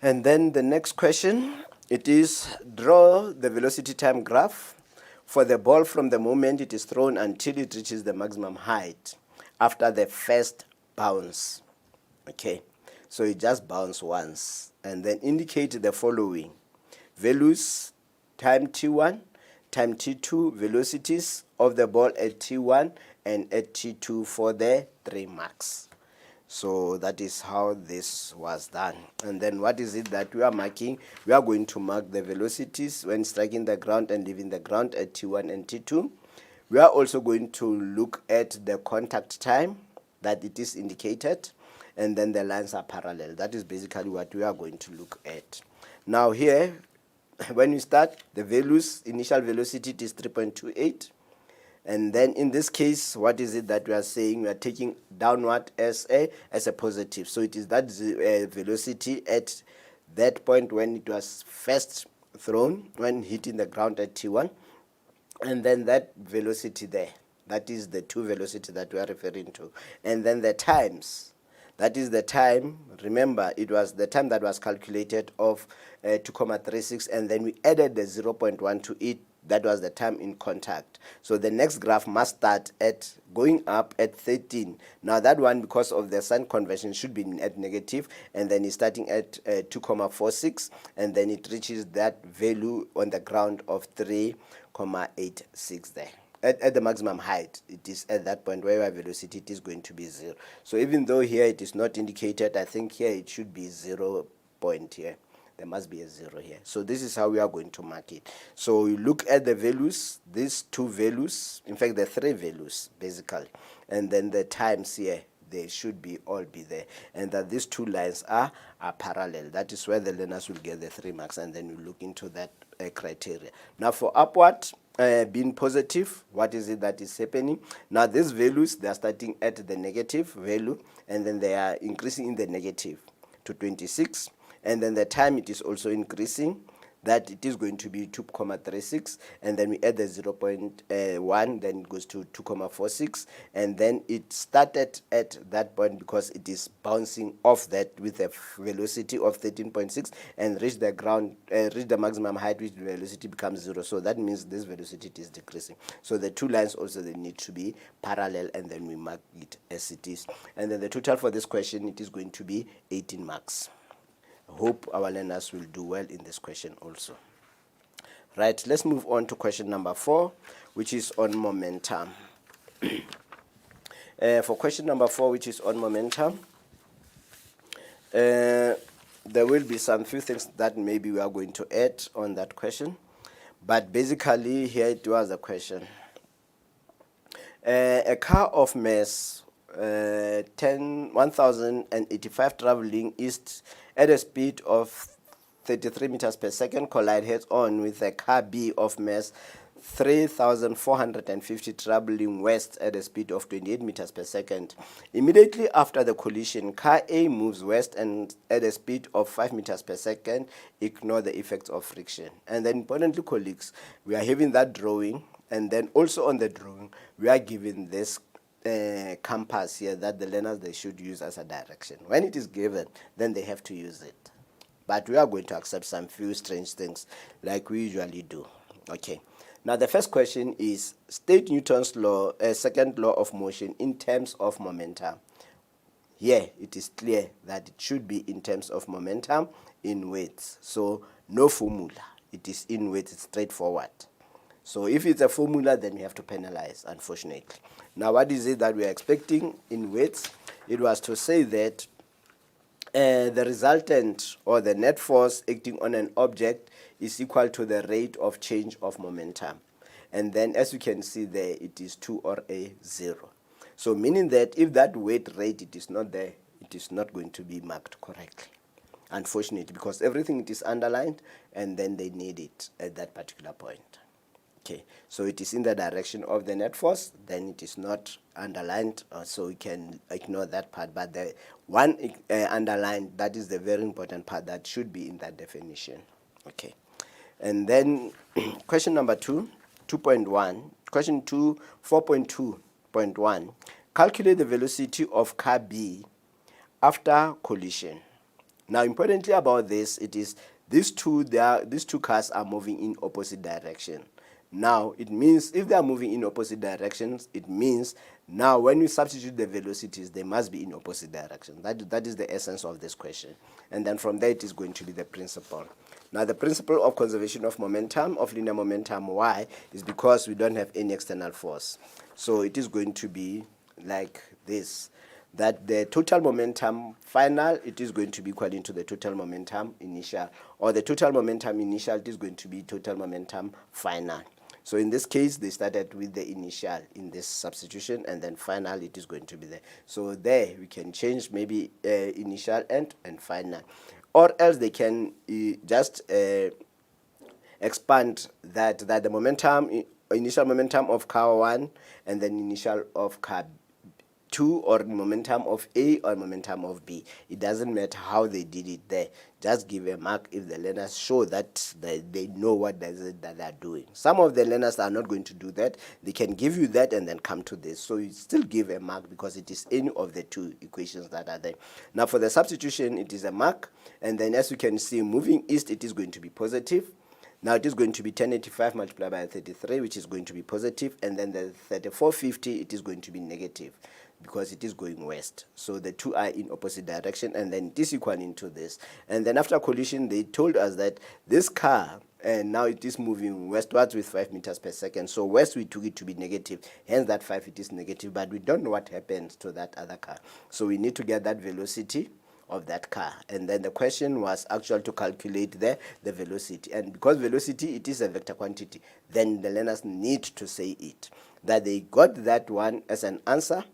[SPEAKER 1] And then the next question, it is draw the velocity time graph for the ball from the moment it is thrown until it reaches the maximum height after the first bounce. Okay. So it just bounce once, and then indicate the following values: time t1, times T2 velocities of the ball at T1 and at T2 for the 3 marks. So that is how this was done. And then what is it that we are marking? We are going to mark the velocities when striking the ground and leaving the ground at T1 and T2. We are also going to look at the contact time that it is indicated, and then the lines are parallel. That is basically what we are going to look at. Now here, when you start, the values, initial velocity is 3.28. And then in this case, what is it that we are saying? We are taking downward as a positive. So it is that velocity at that point when it was first thrown, when hitting the ground at T1. And then that velocity there, that is the 2 velocity that we are referring to. And then the times, that is the time, remember, it was the time that was calculated of 2,36, and then we added the 0.1 to it. That was the time in contact. So the next graph must start at going up at 13. Now that one, because of the sign convention, should be at negative, and then it's starting at 2,46, and then it reaches that value on the ground of 3,86 there. At the maximum height, it is at that point where our velocity it is going to be 0. So even though here it is not indicated, I think here it should be 0 point here. There must be a 0 here. So this is how we are going to mark it. So you look at the values, these 2 values, in fact the 3 values basically, and then the times here, they should be all be there, and that these 2 lines are parallel. That is where the learners will get the 3 marks, and then you look into that criteria. Now for upward being positive, what is it that is happening? Now these values, they are starting at the negative value, and then they are increasing in the negative to 26, and then the time it is also increasing, that it is going to be 2,36, and then we add the 0.1, then it goes to 2,46, and then it started at that point because it is bouncing off that with a velocity of 13.6 and reach the ground, reach the maximum height, which velocity becomes 0. So that means this velocity is decreasing. So the 2 lines also, they need to be parallel, and then we mark it as it is. And then the total for this question, it is going to be 18 marks. Hope our learners will do well in this question also. Right, let's move on to question number 4, which is on momentum. For question number 4, which is on momentum, there will be some few things that maybe we are going to add on that question, but basically here it was a question. A car of mass 1,085 traveling east at a speed of 33 meters per second collide head-on with a car B of mass 3,450 traveling west at a speed of 28 meters per second. Immediately after the collision, car A moves west and at a speed of 5 meters per second. Ignore the effects of friction. And then importantly, colleagues, we are having that drawing, and then also on the drawing, we are given this compass here that the learners, they should use as a direction. When it is given, then they have to use it. But we are going to accept some few strange things like we usually do. Okay. Now the first question is, state Newton's law, second law of motion in terms of momentum. Here it is clear that it should be in terms of momentum in weights. So no formula. It is in weights, it's straightforward. So if it's a formula, then we have to penalize, unfortunately. Now, what is it that we are expecting in weights? It was to say that the resultant or the net force acting on an object is equal to the rate of change of momentum. And then, as you can see there, it is 2 or a 0. So meaning that if that weight rate, it is not there, it is not going to be marked correctly. Unfortunately, because everything it is underlined, and then they need it at that particular point. Okay, so it is in the direction of the net force, then it is not underlined, so we can ignore that part. But the one underlined, that is the very important part that should be in that definition. Okay, and then question number 2.1, question 4.2.1, calculate the velocity of car B after collision. Now, importantly about this, it is these two cars are moving in opposite direction. Now, it means if they are moving in opposite directions, it means now when you substitute the velocities, they must be in opposite directions. That is the essence of this question. And then from there, it is going to be the principle. Now the principle of conservation of momentum, of linear momentum, why? Is because we don't have any external force. So it is going to be like this, that the total momentum final, it is going to be equal to the total momentum initial, or the total momentum initial, it is going to be total momentum final. So in this case, they started with the initial in this substitution, and then final, it is going to be there. So there, we can change maybe initial and final. Or else they can just expand that the momentum, initial momentum of car 1, and then initial of car 2, or momentum of A or momentum of B. It doesn't matter how they did it there. Just give a mark if the learners show that they know what that they are doing. Some of the learners are not going to do that. They can give you that and then come to this. So you still give a mark because it is any of the two equations that are there. Now for the substitution, it is a mark. And then as you can see, moving east, it is going to be positive. Now it is going to be 1085 multiplied by 33, which is going to be positive, and then the 3450, it is going to be negative because it is going west. So the two are in opposite direction, and then it is equal to this. And then after collision, they told us that this car, and now it is moving westwards with 5 meters per second. So west, we took it to be negative, hence that 5, it is negative, but we don't know what happens to that other car. So we need to get that velocity of that car, and then the question was actually to calculate the velocity. And because velocity, it is a vector quantity, then the learners need to say it, that they got that one as an answer.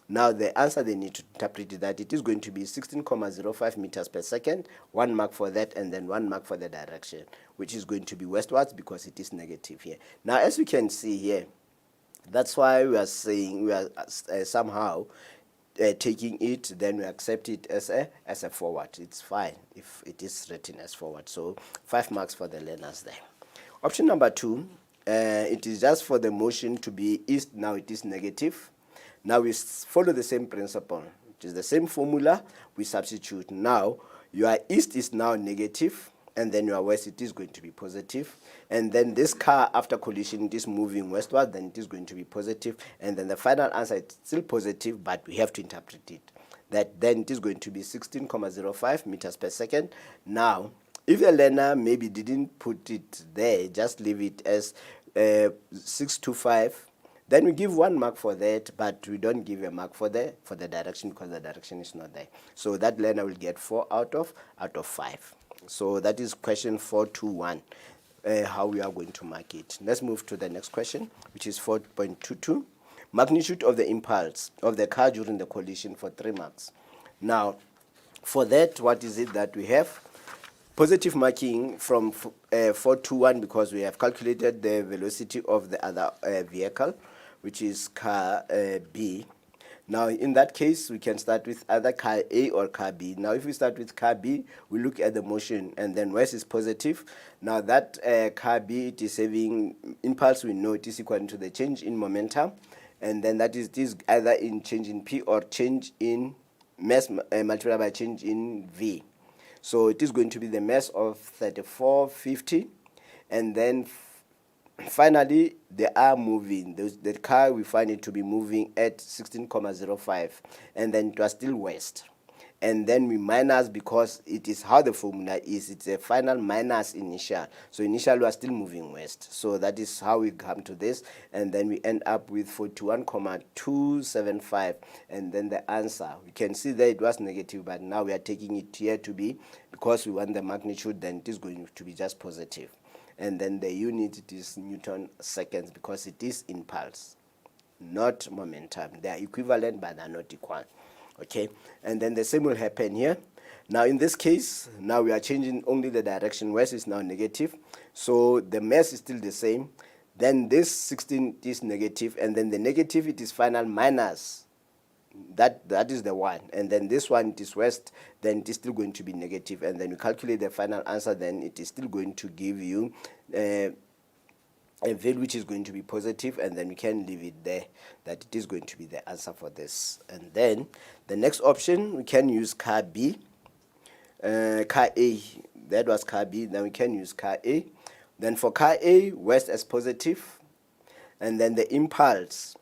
[SPEAKER 1] Now the answer, they need to interpret that it is going to be 16.05 meters per second, 1 mark for that, and then 1 mark for the direction, which is going to be westwards because it is negative here. Now as you can see here, that's why we are saying we are somehow taking it, then we accept it as a forward. It's fine if it is written as forward. So 5 marks for the learners there. Option number 2, it is just for the motion to be east. Now it is negative. Now we follow the same principle. It is the same formula. We substitute. Now your east is now negative, and then your west, it is going to be positive. And then this car, after collision, it is moving westward, then it is going to be positive. And then the final answer, it's still positive, but we have to interpret it. That then it is going to be 16.05 meters per second. Now, if the learner maybe didn't put it there, just leave it as 625, then we give 1 mark for that, but we don't give a mark for the direction because the direction is not there. So that learner will get 4 out of 5. So that is question 421, how we are going to mark it. Let's move to the next question, which is 4.22. Magnitude of the impulse of the car during the collision, for 3 marks. Now, for that, what is it that we have? Positive marking from 421 because we have calculated the velocity of the other vehicle, which is car B. Now, in that case, we can start with either car A or car B. Now, if we start with car B, we look at the motion, and then west is positive. Now, that car B, it is having impulse. We know it is equal to the change in momentum, and then that is this either in change in P or change in mass multiplied by change in V. So it is going to be the mass of 3450, and then finally, they are moving. The car, we find it to be moving at 16.05, and then it was still west. And then we minus because it is how the formula is. It's a final minus initial. So initial was still moving west. So that is how we come to this. And then we end up with 41.275. And then the answer, we can see that it was negative, but now we are taking it here to be, because we want the magnitude, then it is going to be just positive. And then the unit, it is Newton seconds because it is impulse, not momentum. They are equivalent, but they are not equal. Okay, and then the same will happen here. Now in this case, now we are changing only the direction. West is now negative, so the mass is still the same. Then this 16 is negative, and then the negative, it is final minus. That is the one, and then this one, it is west, then it is still going to be negative, and then you calculate the final answer, then it is still going to give you a value which is going to be positive, and then we can leave it there, that it is going to be the answer for this. And then the next option, we can use car B, car A, that was car B, then we can use car A. Then for car A, west as positive, and then the impulse,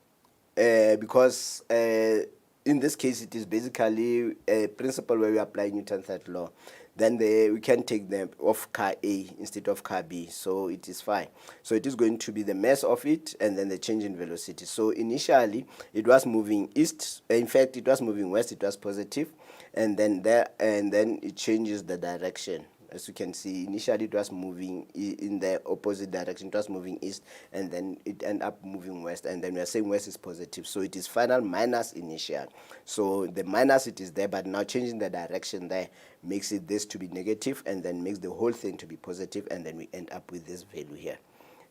[SPEAKER 1] because in this case, it is basically a principle where we apply Newton's third law. then we can take them off car A instead of car B, so it is fine. So it is going to be the mass of it and then the change in velocity. So initially it was moving east, in fact it was moving west, it was positive, and then it changes the direction. As you can see, initially it was moving in the opposite direction, it was moving east, and then it ended up moving west, and then we are saying west is positive, so it is final minus initial. So the minus, it is there, but now changing the direction there makes it this to be negative, and then makes the whole thing to be positive, and then we end up with this value here.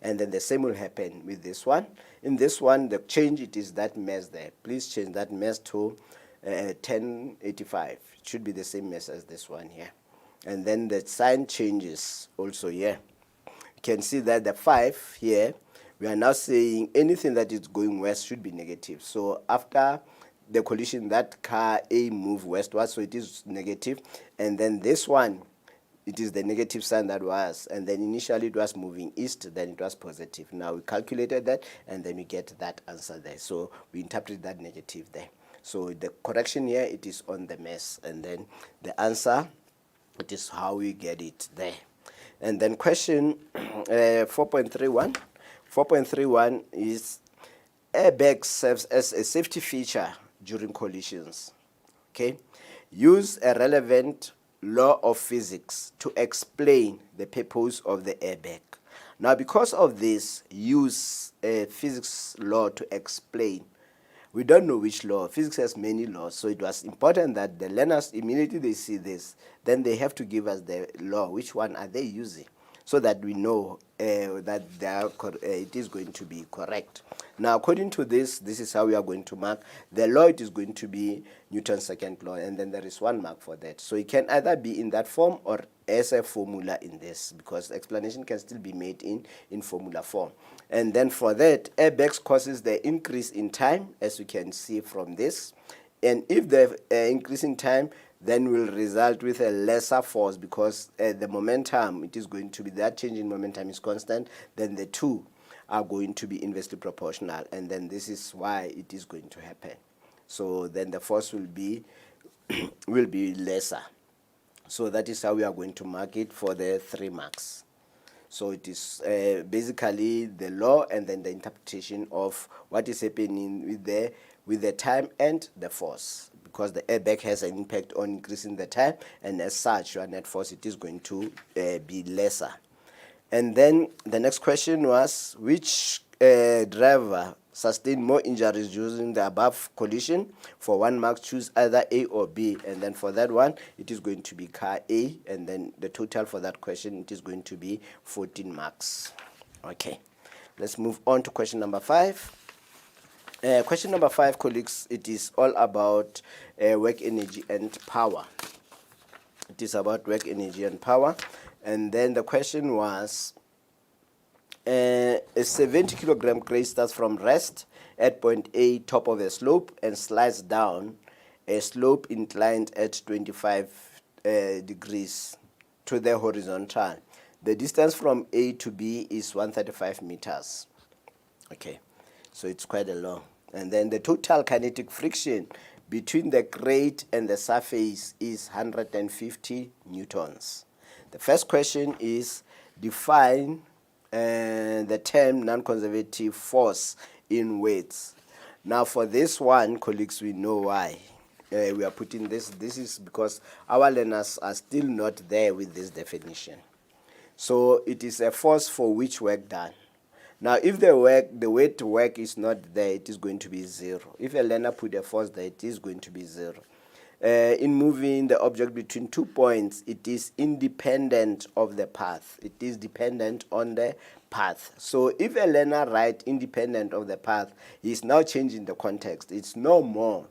[SPEAKER 1] And then the same will happen with this one. In this one, the change, it is that mass there. Please change that mass to 1085. It should be the same mass as this one here. And then the sign changes also here. You can see that the 5 here, we are now saying anything that is going west should be negative. So after the collision, that car A moved westward, so it is negative. And then this one, it is the negative sign that was, and then initially it was moving east, then it was positive. Now we calculated that, and then we get that answer there. So we interpret that negative there. So the correction here, it is on the mass, and then the answer, it is how we get it there. And then question 4.31. 4.31 is airbag serves as a safety feature during collisions. Okay, use a relevant law of physics to explain the purpose of the airbag. Now, because of this, use a physics law to explain. We don't know which law. Physics has many laws, so it was important that the learners, immediately they see this, then they have to give us the law. Which one are they using? So that we know that it is going to be correct. Now, according to this is how we are going to mark. The law, it is going to be Newton's second law, and then there is 1 mark for that. So it can either be in that form or as a formula in this, because explanation can still be made in formula form. And then for that, airbags causes the increase in time, as you can see from this. And if the increase in time then will result with a lesser force, because the momentum, it is going to be, that change in momentum is constant, then the two are going to be inversely proportional, and then this is why it is going to happen. So then the force will be will be lesser. So that is how we are going to mark it for the 3 marks. So it is basically the law and then the interpretation of what is happening with the time and the force, because the airbag has an impact on increasing the time, and as such your net force, it is going to be lesser. And then the next question was, which driver sustained more injuries during the above collision? For 1 mark, choose either A or B, and then for that one, it is going to be car A, and then the total for that question, it is going to be 14 marks. Okay, let's move on to question number 5. Question number 5, colleagues, it is all about work energy and power. It is about work energy and power. And then the question was, a 70 kilogram crate starts from rest at point A, top of a slope, and slides down a slope inclined at 25 degrees to the horizontal. The distance from A to B is 135 meters. Okay, so it's quite a long. And then the total kinetic friction between the crate and the surface is 150 newtons. The first question is, define the term non-conservative force in weights. Now for this one, colleagues, we know why we are putting this. This is because our learners are still not there with this definition. So it is a force for which work done. Now, if the weight work is not there, it is going to be 0. If a learner put a force there, it is going to be 0. In moving the object between 2 points, it is independent of the path. It is dependent on the path. So if a learner writes independent of the path, he is now changing the context. It's no more.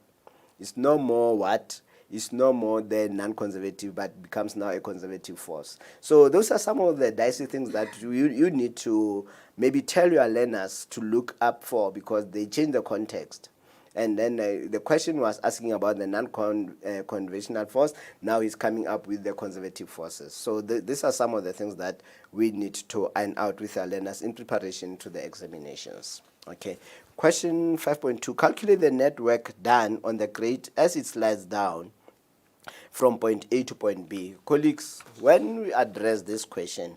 [SPEAKER 1] It's no more what? Is no more the non-conservative, but becomes now a conservative force. So those are some of the dicey things that you need to maybe tell your learners to look up for, because they change the context. And then the question was asking about the non-conventional force. Now he's coming up with the conservative forces. So these are some of the things that we need to iron out with our learners in preparation to the examinations. Okay. Question 5.2. Calculate the net work done on the crate as it slides down from point A to point B. Colleagues, when we address this question,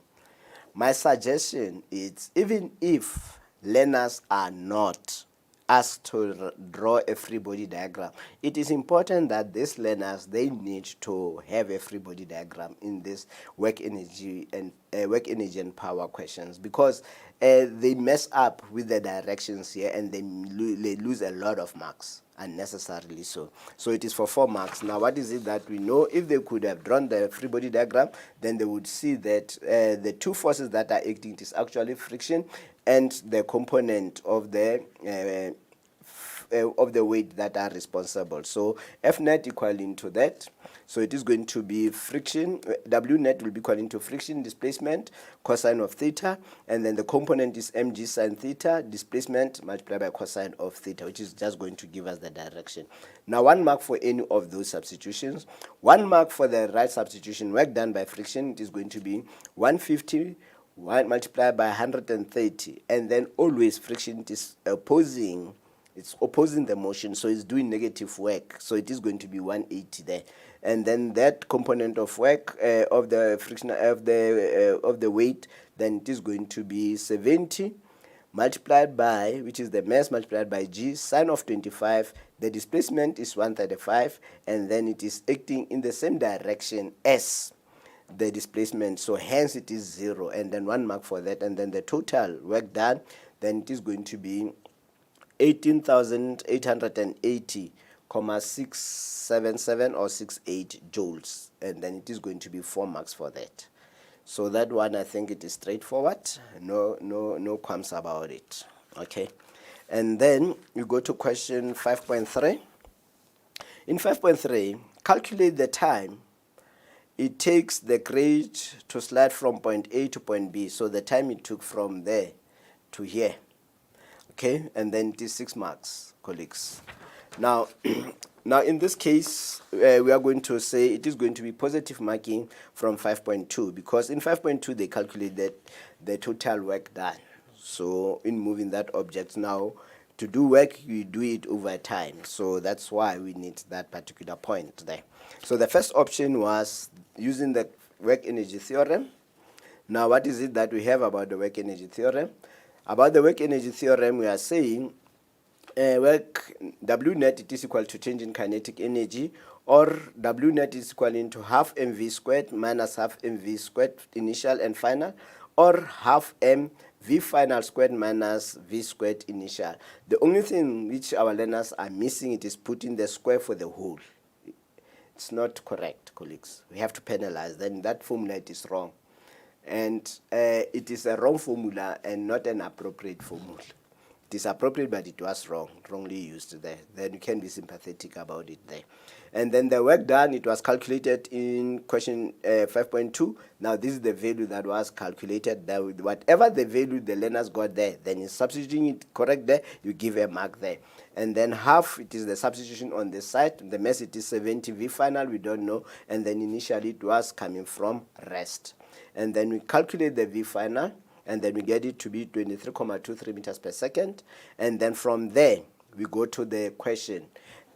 [SPEAKER 1] my suggestion is, even if learners are not asked to draw a free body diagram, it is important that these learners, they need to have a free body diagram in this work energy and power questions, because they mess up with the directions here and they lose a lot of marks unnecessarily. So it is for 4 marks. Now, what is it that we know? If they could have drawn the free body diagram, then they would see that the two forces that are acting, it is actually friction and the component of the weight that are responsible. So F net equaling to that. So it is going to be friction, W net will be equaling to friction displacement cosine of theta, and then the component is mg sine theta displacement multiplied by cosine of theta, which is just going to give us the direction. Now, 1 mark for any of those substitutions. 1 mark for the right substitution, work done by friction, it is going to be 150 multiplied by 130, and then always friction is opposing the motion, so it's doing negative work, so it is going to be 180 there, and then that component of work of the friction of the weight, then it is going to be 70 multiplied by, which is the mass, multiplied by g sine of 25. The displacement is 135, and then it is acting in the same direction as the displacement, so hence it is 0, and then 1 mark for that. And then the total work done, then it is going to be 18,880,677 or 68 joules, and then it is going to be 4 marks for that. So that one, I think it is straightforward, no qualms about it. Okay, and then you go to question 5.3. In 5.3, calculate the time it takes the grade to slide from point A to point B, so the time it took from there to here. Okay, and then it is 6 marks, colleagues. Now, in this case, we are going to say it is going to be positive marking from 5.2, because in 5.2 they calculated the total work done. So in moving that object, now to do work, you do it over time. So that's why we need that particular point there. So the first option was using the work energy theorem. Now, what is it that we have about the work energy theorem? About the work energy theorem, we are saying work W net, it is equal to change in kinetic energy, or W net is equal to half mv squared minus half mv squared initial and final, or half mv final squared minus v squared initial. The only thing which our learners are missing, it is putting the square for the whole. It's not correct, colleagues. We have to penalize. Then that formula, it is wrong. And it is a wrong formula and not an appropriate formula. It is appropriate, but it was wrongly used there. Then you can be sympathetic about it there. And then the work done, it was calculated in question 5.2. Now, this is the value that was calculated. That with whatever the value the learners got there, then in substituting it correct there, you give a mark there. And then half, it is the substitution on the side. The mass, it is 70. V final, we don't know. And then initially, it was coming from rest. And then we calculate the V final, and then we get it to be 23.23 meters per second. And then from there, we go to the question.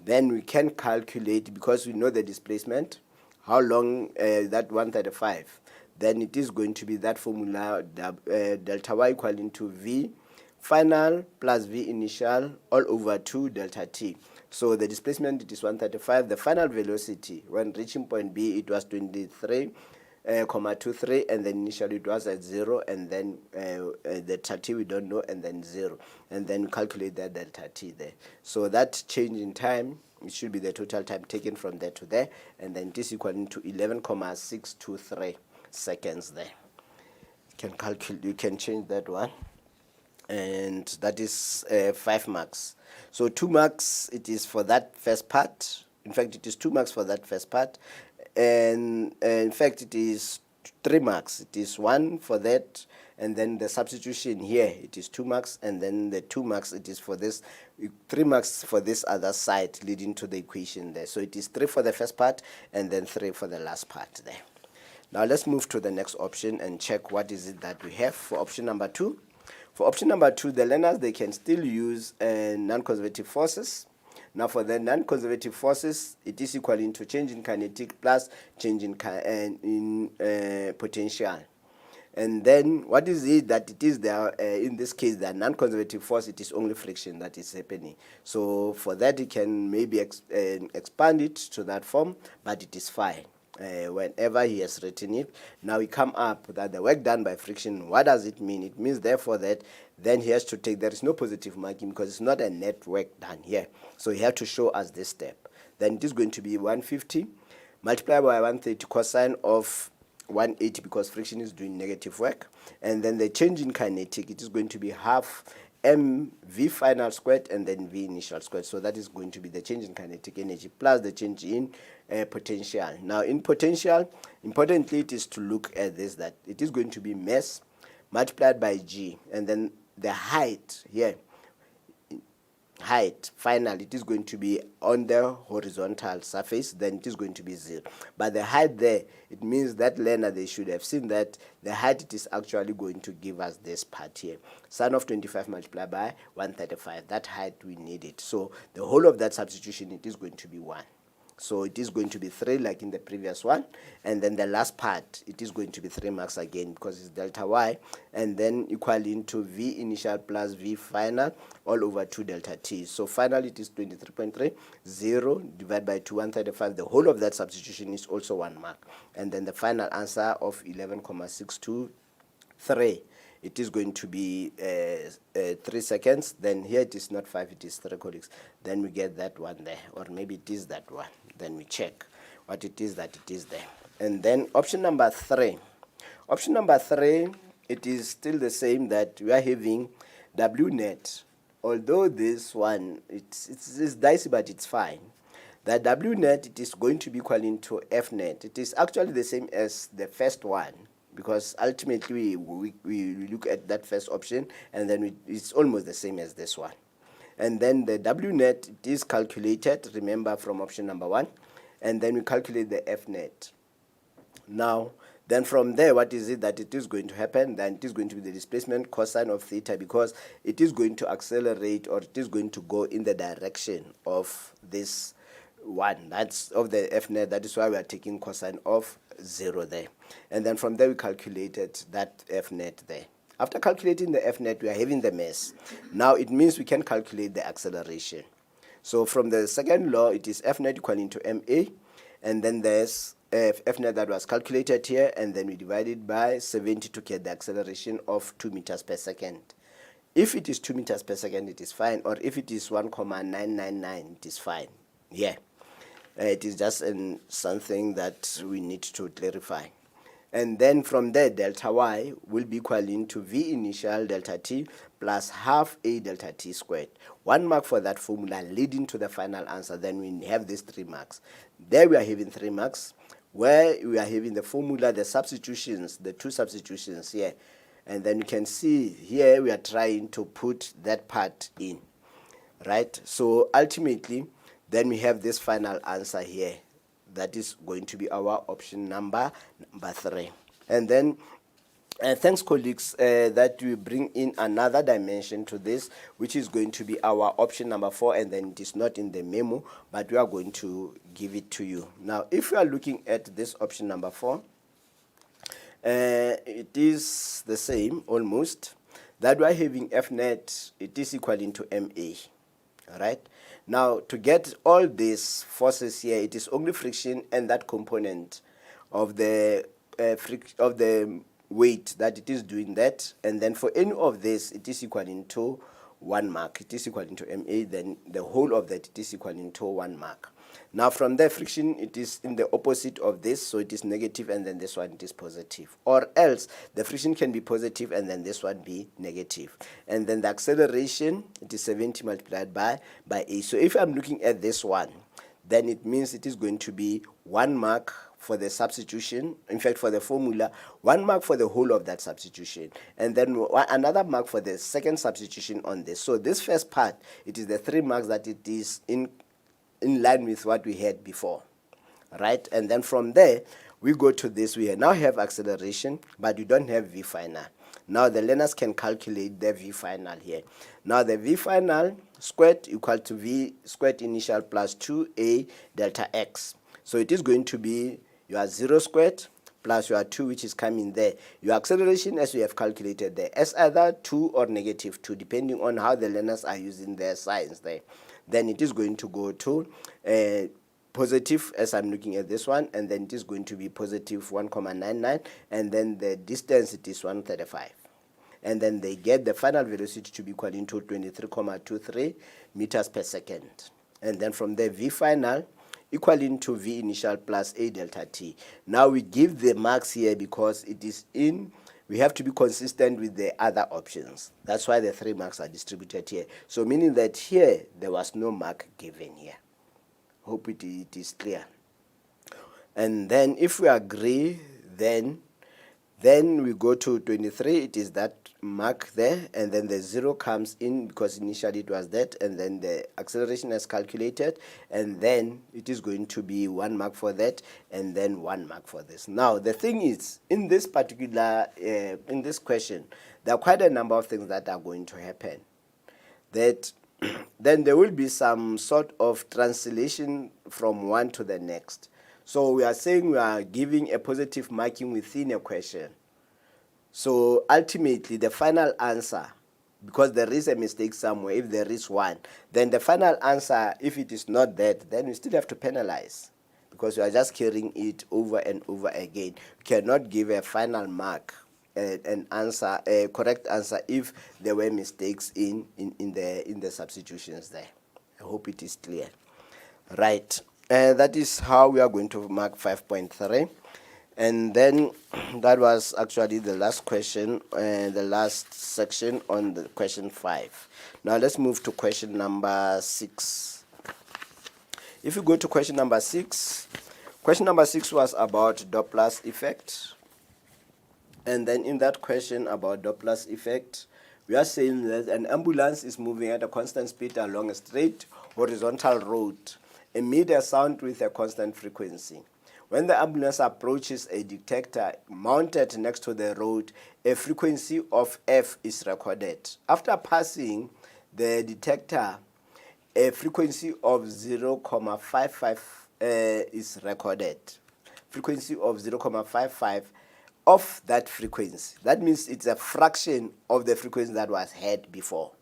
[SPEAKER 1] Then we can calculate, because we know the displacement, how long that 135. Then it is going to be that formula, delta y equaling to V final plus V initial all over 2 delta t. So the displacement, it is 135. The final velocity, when reaching point B, it was 23.23, and then initially it was at 0, and then the delta t we don't know, and then 0, and then calculate that delta t there. So that change in time, it should be the total time taken from there to there, and then it is equal to 11.623 seconds there. You can calculate, you can change that one, and that is 5 marks. So 2 marks, it is for that first part. In fact, it is 2 marks for that first part. And in fact, it is 3 marks. It is 1 for that, and then the substitution here, it is 2 marks, and then the 2 marks, it is for this, 3 marks for this other side leading to the equation there. So it is 3 for the first part, and then 3 for the last part there. Now let's move to the next option and check what is it that we have for option number 2. For option number 2, the learners, they can still use non-conservative forces. Now for the non-conservative forces, it is equal to change in kinetic plus change in potential. And then what is it that it is there? In this case, the non-conservative force, it is only friction that is happening. So for that, you can maybe expand it to that form, but it is fine. Whenever he has written it, now we come up that the work done by friction, what does it mean? It means therefore that then he has to take, there is no positive marking because it's not a net work done here. So he has to show us this step. Then it is going to be 150 multiplied by 130 cosine of 180 because friction is doing negative work. And then the change in kinetic, it is going to be half mv final squared and then v initial squared. So that is going to be the change in kinetic energy plus the change in potential. Now in potential, importantly, it is to look at this, that it is going to be mass multiplied by g, and then the height here, height final, it is going to be on the horizontal surface, then it is going to be 0. But the height there, it means that learner, they should have seen that the height, it is actually going to give us this part here, sin of 25 multiplied by 135. That height, we need it. So the whole of that substitution, it is going to be 1. So it is going to be 3 like in the previous one, and then the last part, it is going to be 3 marks again because it's delta y, and then equal into v initial plus v final all over 2 delta t. So final, it is 23.3, 0 divided by 2, 135. The whole of that substitution is also 1 mark, and then the final answer of 11,623. It is going to be 3 seconds. Then here it is not 5, it is 3 colleagues. Then we get that one there, or maybe it is that one. Then we check what it is that it is there. And then option number 3. Option number 3, it is still the same, that we are having W net. Although this one, it's dicey, but it's fine. That W net, it is going to be equal into F net. It is actually the same as the first one, because ultimately we look at that first option, and then it's almost the same as this one. And then the W net, it is calculated, remember, from option number 1, and then we calculate the F net. Now, then from there, what is it that it is going to happen? Then it is going to be the displacement cosine of theta, because it is going to accelerate, or it is going to go in the direction of this one, that's of the F net. That is why we are taking cosine of 0 there. And then from there, we calculated that F net there. After calculating the F net, we are having the mass. Now it means we can calculate the acceleration. So from the second law, it is F net equal into ma, and then there's F net that was calculated here, and then we divide it by 70 to get the acceleration of 2 meters per second. If it is 2 meters per second, it is fine, or if it is 1,999, it is fine. Yeah, it is just something that we need to clarify. And then from there, delta y will be equal into v initial delta t plus half a delta t squared. 1 mark for that formula leading to the final answer. Then we have these 3 marks. There we are having 3 marks, where we are having the formula, the substitutions, the 2 substitutions here. And then you can see here we are trying to put that part in, right? So ultimately, then we have this final answer here. That is going to be our option number 3. And then thanks, colleagues, that we bring in another dimension to this, which is going to be our option number 4, and then it is not in the memo, but we are going to give it to you. Now, if you are looking at this option number 4, it is the same almost, that we are having F net, it is equal into MA, all right? Now, to get all these forces here, it is only friction and that component of the weight that it is doing that. And then for any of this, it is equal into 1 mark. It is equal into MA, then the whole of that, it is equal into 1 mark. Now, from there, friction, it is in the opposite of this, so it is negative, and then this one, it is positive. Or else, the friction can be positive, and then this one be negative. And then the acceleration, it is 70 multiplied by A. So if I'm looking at this one, then it means it is going to be 1 mark for the substitution, in fact, for the formula, 1 mark for the whole of that substitution, and then another mark for the second substitution on this. So this first part, it is the 3 marks that it is in line with what we had before, right? And then from there, we go to this. We now have acceleration, but you don't have V final. Now the learners can calculate the V final here. Now the V final squared equal to V squared initial plus 2A delta X. So it is going to be your 0 squared plus your 2, which is coming there. Your acceleration, as we have calculated there, as either 2 or negative 2, depending on how the learners are using their signs there. Then it is going to go to positive, as I'm looking at this one, and then it is going to be positive 1,99, and then the distance, it is 135. And then they get the final velocity to be equal to 23,23 meters per second. And then from there, V final equaling to V initial plus A delta T. Now we give the marks here because it is in, we have to be consistent with the other options. That's why the 3 marks are distributed here. So meaning that here, there was no mark given here. Hope it is clear. And then if we agree, then we go to 23, it is that mark there, and then the 0 comes in because initially it was that, and then the acceleration is calculated, and then it is going to be 1 mark for that, and then 1 mark for this. Now the thing is, in this particular, in this question, there are quite a number of things that are going to happen. That then there will be some sort of translation from one to the next. So we are saying we are giving a positive marking within a question. So ultimately the final answer, because there is a mistake somewhere, if there is one, then the final answer, if it is not that, then we still have to penalize, because we are just carrying it over and over again. We cannot give a final mark, an answer, a correct answer, if there were mistakes in the substitutions there. I hope it is clear. Right. That is how we are going to mark 5.3. And then that was actually the last question, the last section on the question 5. Now let's move to question number 6. If you go to question number 6 was about Doppler's effect. And then in that question about Doppler's effect, we are saying that an ambulance is moving at a constant speed along a straight horizontal road, emit a sound with a constant frequency. When the ambulance approaches a detector mounted next to the road, a frequency of F is recorded. After passing the detector, a frequency of 0.55 is recorded. Frequency of 0.55 of that frequency. That means it's a fraction of the frequency that was heard before.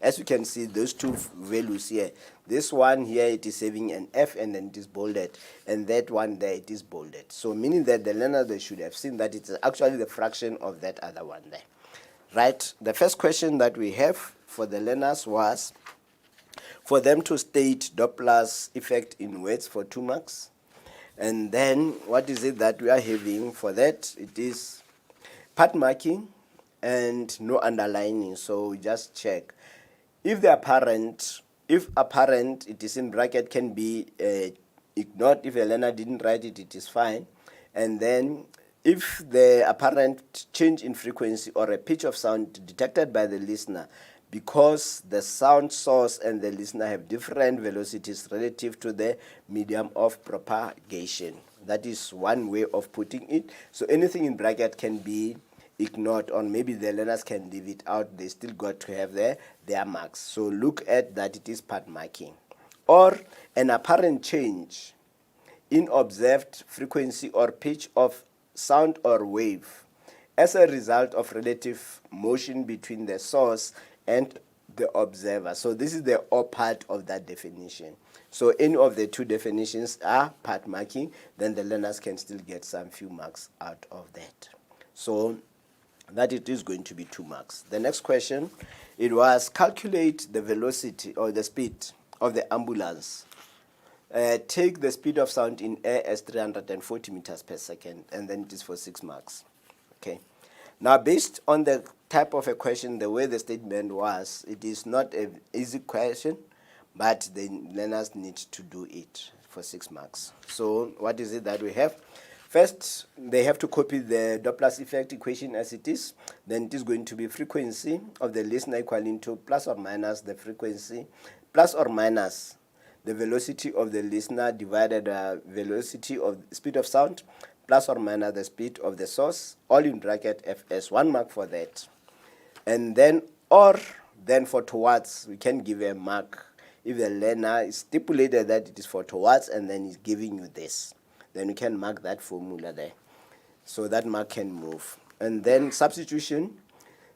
[SPEAKER 1] As you can see, those two values here, this one here, it is having an F and then it is bolded, and that one there, it is bolded. So meaning that the learner, they should have seen that it's actually the fraction of that other one there. Right? The first question that we have for the learners was for them to state Doppler's effect in words for 2 marks. And then what is it that we are having for that? It is part marking and no underlining. So we just check. If apparent, it is in bracket, can be ignored. If a learner didn't write it, it is fine. And then if the apparent change in frequency or a pitch of sound detected by the listener, because the sound source and the listener have different velocities relative to the medium of propagation. That is one way of putting it. So anything in bracket can be ignored, or maybe the learners can leave it out. They still got to have their marks. So look at that, it is part marking. Or an apparent change in observed frequency or pitch of sound or wave as a result of relative motion between the source and the observer. So this is the or part of that definition. So any of the two definitions are part marking, then the learners can still get some few marks out of that. So that it is going to be 2 marks. The next question, it was calculate the velocity or the speed of the ambulance. Take the speed of sound in air as 340 meters per second, and then it is for 6 marks. Okay. Now, based on the type of a question, the way the statement was, it is not an easy question, but the learners need to do it for 6 marks. So what is it that we have? First, they have to copy the Doppler's effect equation as it is. Then it is going to be frequency of the listener equaling to plus or minus the frequency, plus or minus the velocity of the listener divided the velocity of speed of sound, plus or minus the speed of the source, all in bracket FS. 1 mark for that. And then, or then for towards, we can give a mark. If the learner is stipulated that it is for towards and then he's giving you this, then we can mark that formula there. So that mark can move. And then substitution,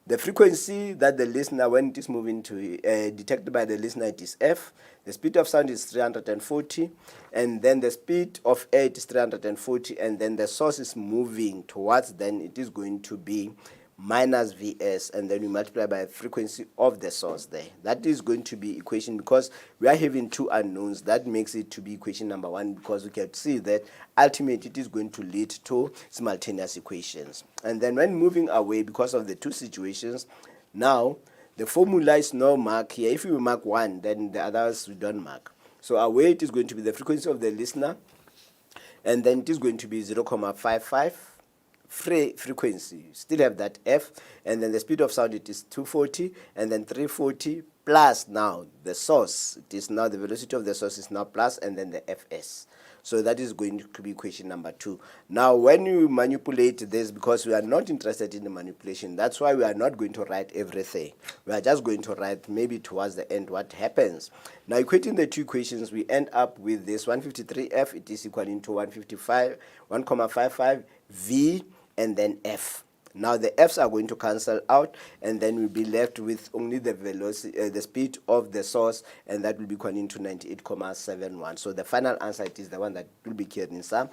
[SPEAKER 1] the frequency that the listener, when it is moving to, detected by the listener, it is F. The speed of sound is 340, and then the speed of air is 340, and then the source is moving towards, then it is going to be minus Vs, and then we multiply by the frequency of the source there. That is going to be equation, because we are having two unknowns. That makes it to be equation number 1, because we can see that ultimately it is going to lead to simultaneous equations. And then when moving away, because of the two situations, now the formula is no mark here. If we mark 1, then the others we don't mark. So away it is going to be the frequency of the listener, and then it is going to be 0.55 frequency. Still have that F, and then the speed of sound, it is 240, and then 340 plus now the source. It is now the velocity of the source is now plus, and then the Fs. So that is going to be equation number 2. Now when you manipulate this, because we are not interested in the manipulation, that's why we are not going to write everything. We are just going to write maybe towards the end what happens. Now equating the two equations, we end up with this 153F, it is equal to 1.55 V and then F. Now the F's are going to cancel out, and then we'll be left with only the velocity, the speed of the source, and that will be equal to 98.71. So the final answer, it is the one that will be carrying some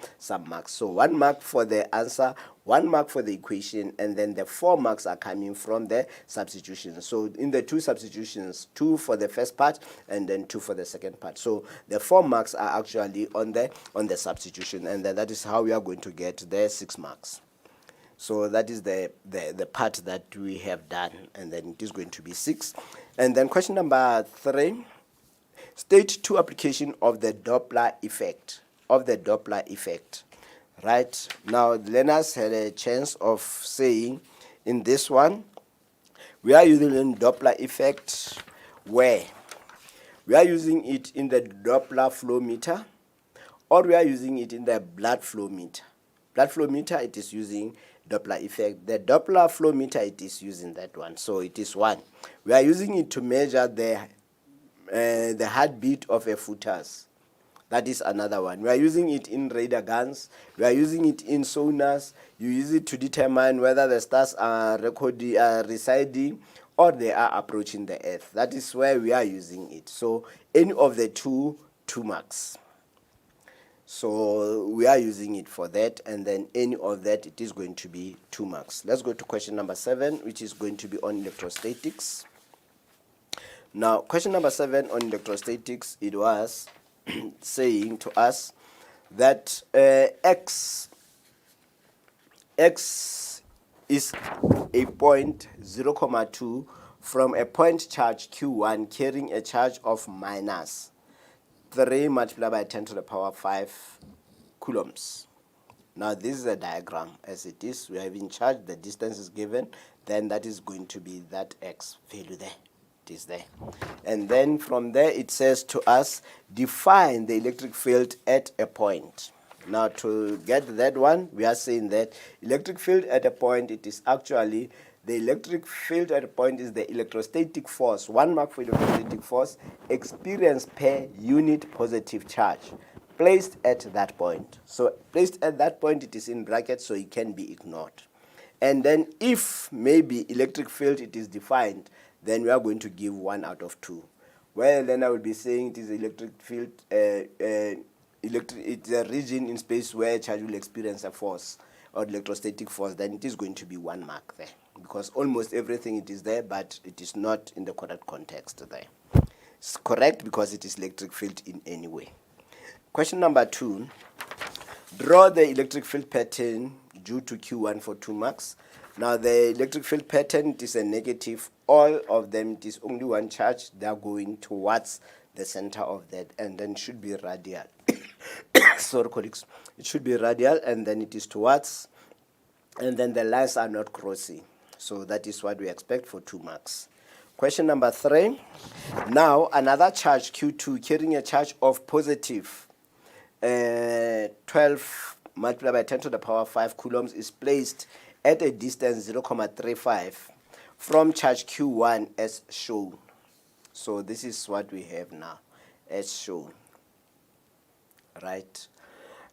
[SPEAKER 1] marks. So 1 mark for the answer, 1 mark for the equation, and then the 4 marks are coming from the substitution. So in the two substitutions, 2 for the first part and then 2 for the second part. So the 4 marks are actually on the substitution, and then that is how we are going to get the 6 marks. So that is the part that we have done, and then it is going to be 6. And then question number 3, state 2 application of the Doppler effect. Right, now the learners had a chance of saying in this one, we are using Doppler effect where we are using it in the Doppler flow meter, or we are using it in the blood flow meter. Blood flow meter, it is using Doppler effect. The Doppler flow meter, it is using that one. So it is 1. We are using it to measure the heartbeat of a fetus. That is another one. We are using it in radar guns. We are using it in sonars. You use it to determine whether the stars are receding or they are approaching the Earth. That is where we are using it. So any of the 2 marks. So we are using it for that, and then any of that, it is going to be 2 marks. Let's go to question number 7, which is going to be on electrostatics. Now, question number 7 on electrostatics, it was saying to us that X is a point 0.2 from a point charge Q1 carrying a charge of minus 3 multiplied by 10 to the power 5 coulombs. Now this is a diagram as it is. We are having charge, the distance is given, then that is going to be that X value there. It is there. And then from there it says to us, define the electric field at a point. Now to get that one, we are saying that electric field at a point, it is actually the electric field at a point is the electrostatic force. 1 mark for electrostatic force experienced per unit positive charge placed at that point. So placed at that point, it is in brackets, so it can be ignored. And then if maybe electric field it is defined, then we are going to give 1 out of 2. Where then I will be saying it is electric field, it's a region in space where charge will experience a force or electrostatic force, then it is going to be 1 mark there, because almost everything it is there, but it is not in the correct context there. It's correct because it is electric field in any way. Question number 2, draw the electric field pattern due to Q1 for 2 marks. Now the electric field pattern, it is a negative. All of them, it is only 1 charge. They are going towards the center of that, and then should be radial. Sorry, colleagues. It should be radial, and then it is towards, and then the lines are not crossing. So that is what we expect for 2 marks. Question number 3. Now another charge Q2 carrying a charge of positive 12 multiplied by 10 to the power 5 coulombs is placed at a distance 0.35 from charge Q1 as shown. So this is what we have now as shown, right?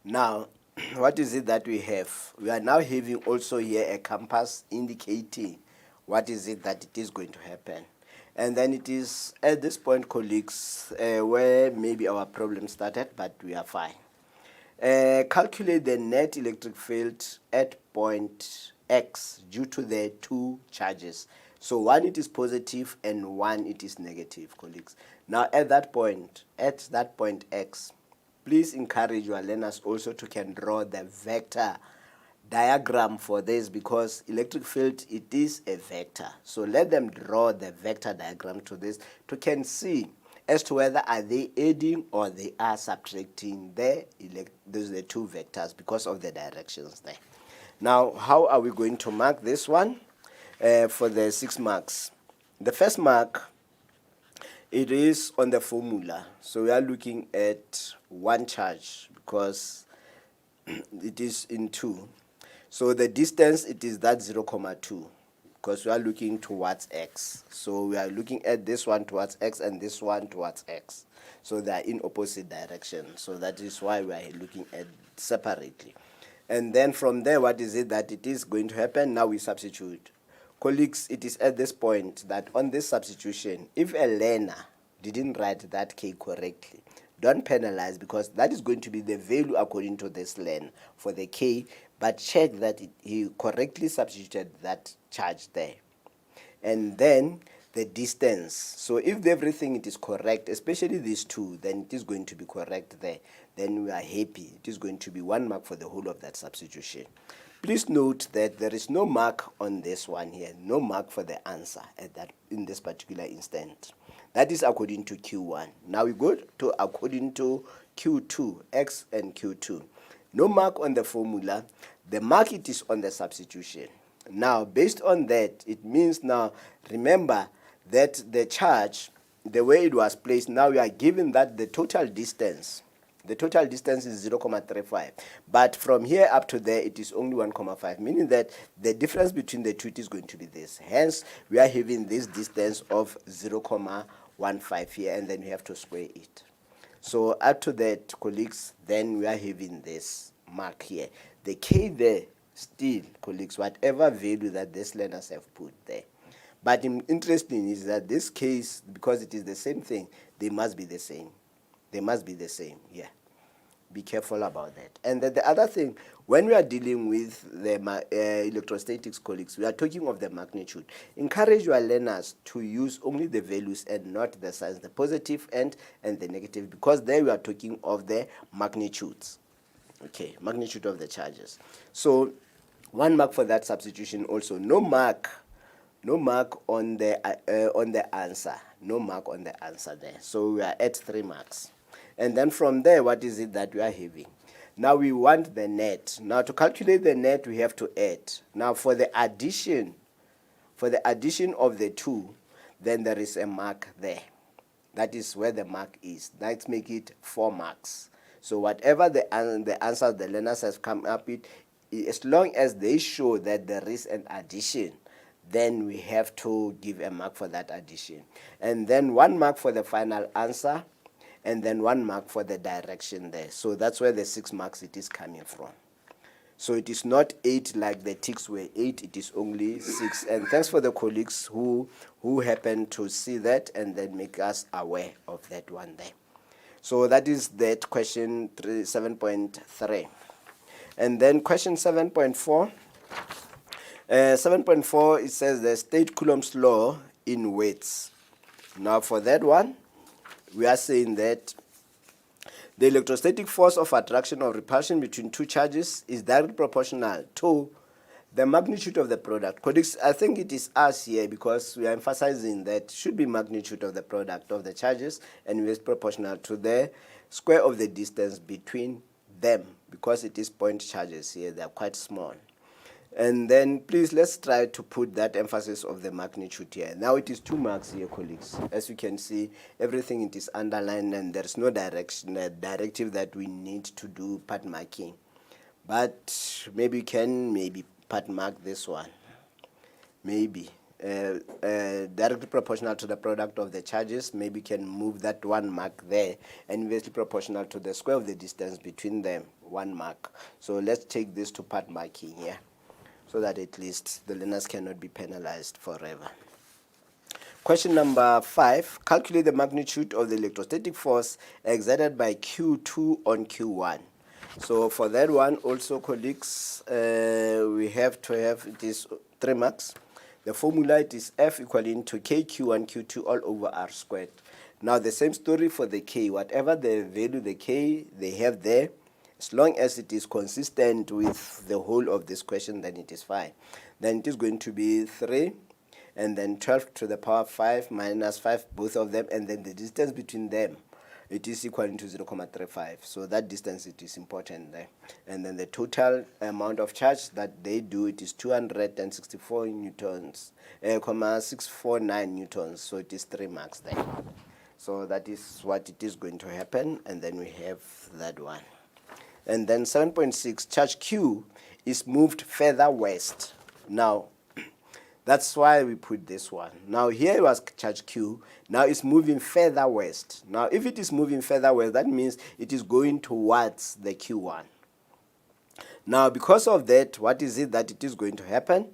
[SPEAKER 1] Now, what is it that we have? We are now having also here a compass indicating what is it that it is going to happen. And then it is at this point, colleagues, where maybe our problem started, but we are fine. Calculate the net electric field at point X due to the two charges. So one it is positive and one it is negative, colleagues. Now at that point X, please encourage your learners also to can draw the vector diagram for this, because electric field, it is a vector. So let them draw the vector diagram to this to can see as to whether are they adding or they are subtracting those are the two vectors because of the directions there. Now, how are we going to mark this one for the 6 marks? The first mark, it is on the formula. So we are looking at one charge because it is in 2. So the distance, it is that 0,2 because we are looking towards X. So we are looking at this one towards X and this one towards X. So they are in opposite direction. So that is why we are looking at separately. And then from there, what is it that it is going to happen? Now we substitute. Colleagues, it is at this point that on this substitution, if a learner didn't write that K correctly, don't penalize, because that is going to be the value according to this learner for the K, but check that he correctly substituted that charge there. And then the distance. So if everything it is correct, especially these two, then it is going to be correct there. Then we are happy. It is going to be 1 mark for the whole of that substitution. Please note that there is no mark on this one here, no mark for the answer at that in this particular instant. That is according to Q1. Now we go to according to Q2, X and Q2. No mark on the formula. The mark it is on the substitution. Now, based on that, it means now, remember that the charge, the way it was placed, now we are given that the total distance is 0,35. But from here up to there, it is only 1,5, meaning that the difference between the two is going to be this. Hence, we are having this distance of 0,15 here, and then we have to square it. So up to that, colleagues, then we are having this mark here. The K there, still, colleagues, whatever value that these learners have put there. But interesting is that this case, because it is the same thing, they must be the same. They must be the same, yeah. Be careful about that. And then the other thing, when we are dealing with the electrostatics, colleagues, we are talking of the magnitude. Encourage your learners to use only the values and not the signs, the positive and the negative, because there we are talking of the magnitudes. Okay, magnitude of the charges. So 1 mark for that substitution also. No mark on the answer. No mark on the answer there. So we are at 3 marks. And then from there, what is it that we are having? Now we want the net. Now to calculate the net, we have to add. Now for the addition of the two, then there is a mark there. That is where the mark is. Let's make it 4 marks. So whatever the answer the learners has come up with, as long as they show that there is an addition, then we have to give a mark for that addition. And then 1 mark for the final answer, and then 1 mark for the direction there. So that's where the 6 marks it is coming from. So it is not 8 like the ticks were 8, it is only 6. And thanks for the colleagues who happened to see that and then make us aware of that one there. So that is that question 7.3. And then question 7.4. 7.4, it says the state Coulomb's law in weights. Now for that one, we are saying that the electrostatic force of attraction or repulsion between two charges is directly proportional to the magnitude of the product. Colleagues, I think it is us here because we are emphasizing that should be magnitude of the product of the charges, and it is proportional to the square of the distance between them, because it is point charges here. They are quite small. And then please let's try to put that emphasis of the magnitude here. Now it is 2 marks here, colleagues. As you can see, everything it is underlined and there's no directive that we need to do part marking. But maybe you can part mark this one. Maybe directly proportional to the product of the charges, maybe can move that 1 mark there, and inversely proportional to the square of the distance between them, 1 mark. So let's take this to part marking here, so that at least the learners cannot be penalized forever. Question number 5, calculate the magnitude of the electrostatic force exerted by Q2 on Q1. So for that one also, colleagues, we have to have, it is 3 marks. The formula, it is F equaling to KQ1 Q2 all over R squared. Now the same story for the K, whatever the value, the K they have there, as long as it is consistent with the whole of this question, then it is fine. Then it is going to be 3, and then 12 to the power 5 minus 5, both of them, and then the distance between them, it is equal to 0.35. So that distance, it is important there. And then the total amount of charge that they do, it is 264 newtons, 649 newtons. So it is 3 marks there. So that is what it is going to happen. And then we have that one. And then 7.6, charge Q is moved further west. Now, that's why we put this one. Now here was charge Q. Now it's moving further west. Now if it is moving further west, that means it is going towards the Q1. Now because of that, what is it that it is going to happen?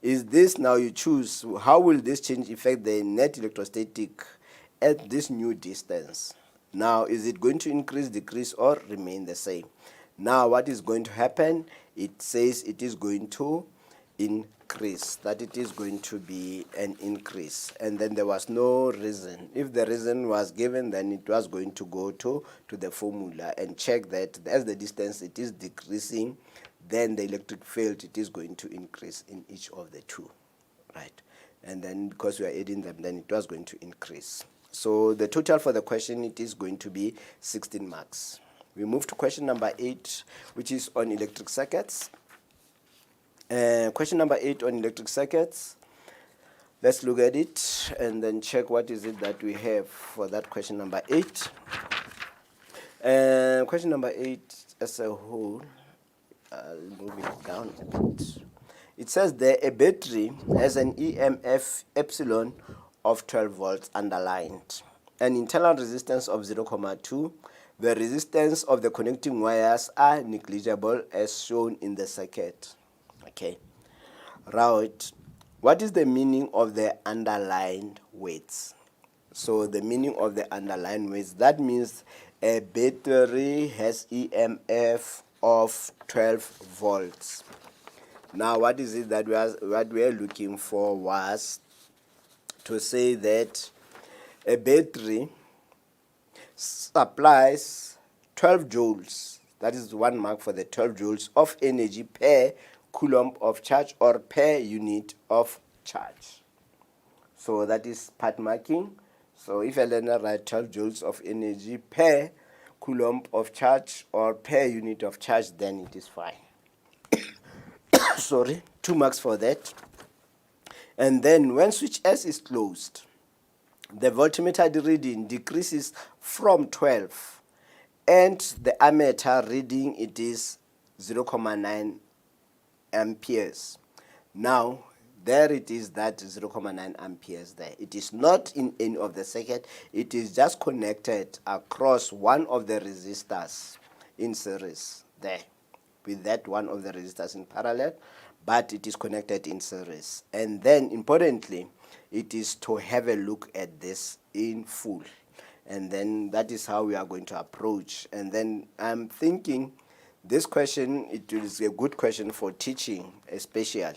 [SPEAKER 1] Is this, now you choose, how will this change affect the net electrostatic at this new distance? Now is it going to increase, decrease, or remain the same? Now what is going to happen? It says it is going to increase, that it is going to be an increase, and then there was no reason. If the reason was given, then it was going to go to the formula and check that as the distance it is decreasing, then the electric field, it is going to increase in each of the two, right? And then because we are adding them, then it was going to increase. So the total for the question, it is going to be 16 marks. We move to question number 8, which is on electric circuits. Question number 8 on electric circuits. Let's look at it and then check what is it that we have for that question number 8. Question number 8 as a whole, I'll move it down a bit. It says there a battery has an EMF epsilon of 12 volts underlined, an internal resistance of 0.2. The resistance of the connecting wires are negligible as shown in the circuit. Okay, right. What is the meaning of the underlined weights? So the meaning of the underlined weights, that means a battery has EMF of 12 volts. Now what is it that what we are looking for was to say that a battery supplies 12 joules, that is 1 mark for the 12 joules of energy per coulomb of charge or per unit of charge. So that is part marking. So if a learner writes 12 joules of energy per coulomb of charge or per unit of charge, then it is fine. Sorry, 2 marks for that. And then when switch S is closed, the voltmeter reading decreases from 12 and the ammeter reading, it is 0.9 amperes. Now there it is, that 0.9 amperes there. It is not in any of the circuit, it is just connected across one of the resistors in series there, with that one of the resistors in parallel, but it is connected in series. And then importantly, it is to have a look at this in full, and then that is how we are going to approach. And then I'm thinking this question, it is a good question for teaching, especially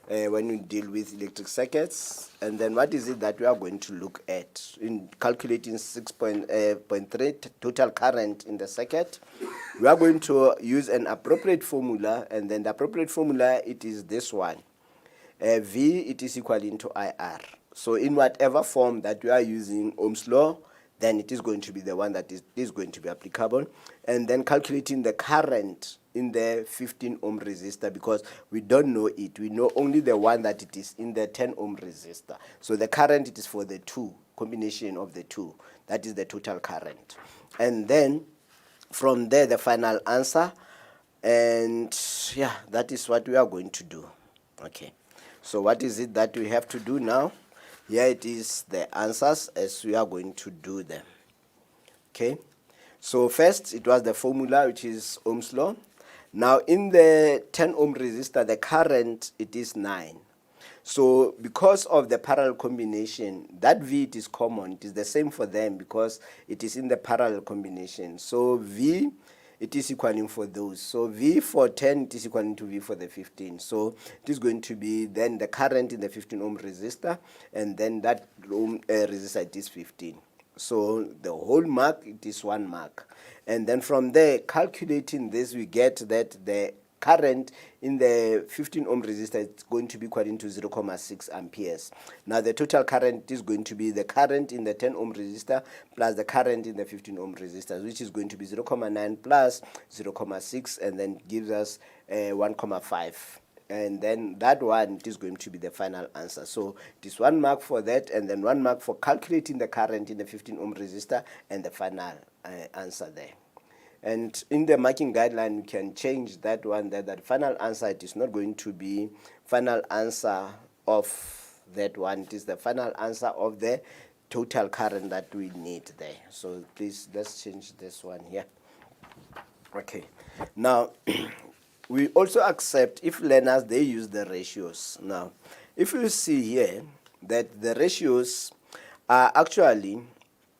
[SPEAKER 1] when we deal with electric circuits. And then what is it that we are going to look at in calculating 6.3 total current in the circuit? We are going to use an appropriate formula, and then the appropriate formula, it is this one. V, it is equal into IR. So in whatever form that we are using Ohm's law, then it is going to be the one that is going to be applicable. And then calculating the current in the 15 ohm resistor, because we don't know it. We know only the one that it is in the 10 ohm resistor. So the current, it is for the two, combination of the two. That is the total current. And then from there, the final answer. And yeah, that is what we are going to do. Okay. So what is it that we have to do now? Here it is the answers as we are going to do them. Okay, so first it was the formula, which is Ohm's law. Now in the 10 ohm resistor, the current, it is 9. So because of the parallel combination, that V, it is common. It is the same for them because it is in the parallel combination. So V, it is equaling for those. So V for 10, it is equaling to V for the 15. So it is going to be then the current in the 15 ohm resistor, and then that ohm resistor, it is 15. So the whole mark, it is 1 mark. And then from there, calculating this, we get that the current in the 15 ohm resistor is going to be equal to 0.6 amperes. Now the total current is going to be the current in the 10 ohm resistor plus the current in the 15 ohm resistor, which is going to be 0.9 plus 0.6, and then gives us 1.5. And then that one, it is going to be the final answer. So it is 1 mark for that, and then 1 mark for calculating the current in the 15 ohm resistor, and the final answer there. And in the marking guideline, we can change that one there. That final answer, it is not going to be final answer of that one. It is the final answer of the total current that we need there. So please, let's change this one here. Okay. Now, we also accept if learners, they use the ratios. Now, if you see here that the ratios are actually,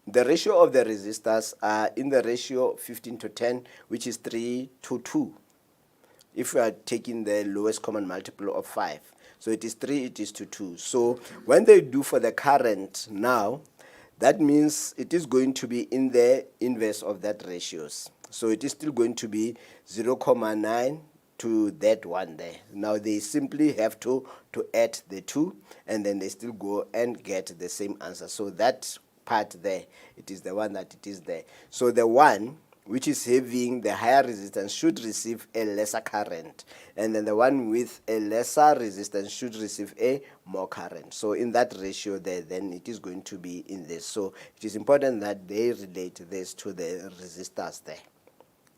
[SPEAKER 1] the ratio of the resistors are in the ratio 15 to 10, which is 3 to 2. If we are taking the lowest common multiple of 5. So it is 3, it is to 2. So when they do for the current now, that means it is going to be in the inverse of that ratios. So it is still going to be 0.9 to that one there. Now they simply have to add the 2, and then they still go and get the same answer. So that part there, it is the one that it is there. So the one which is having the higher resistance should receive a lesser current, and then the one with a lesser resistance should receive a more current. So in that ratio there, then it is going to be in this. So it is important that they relate this to the resistors there.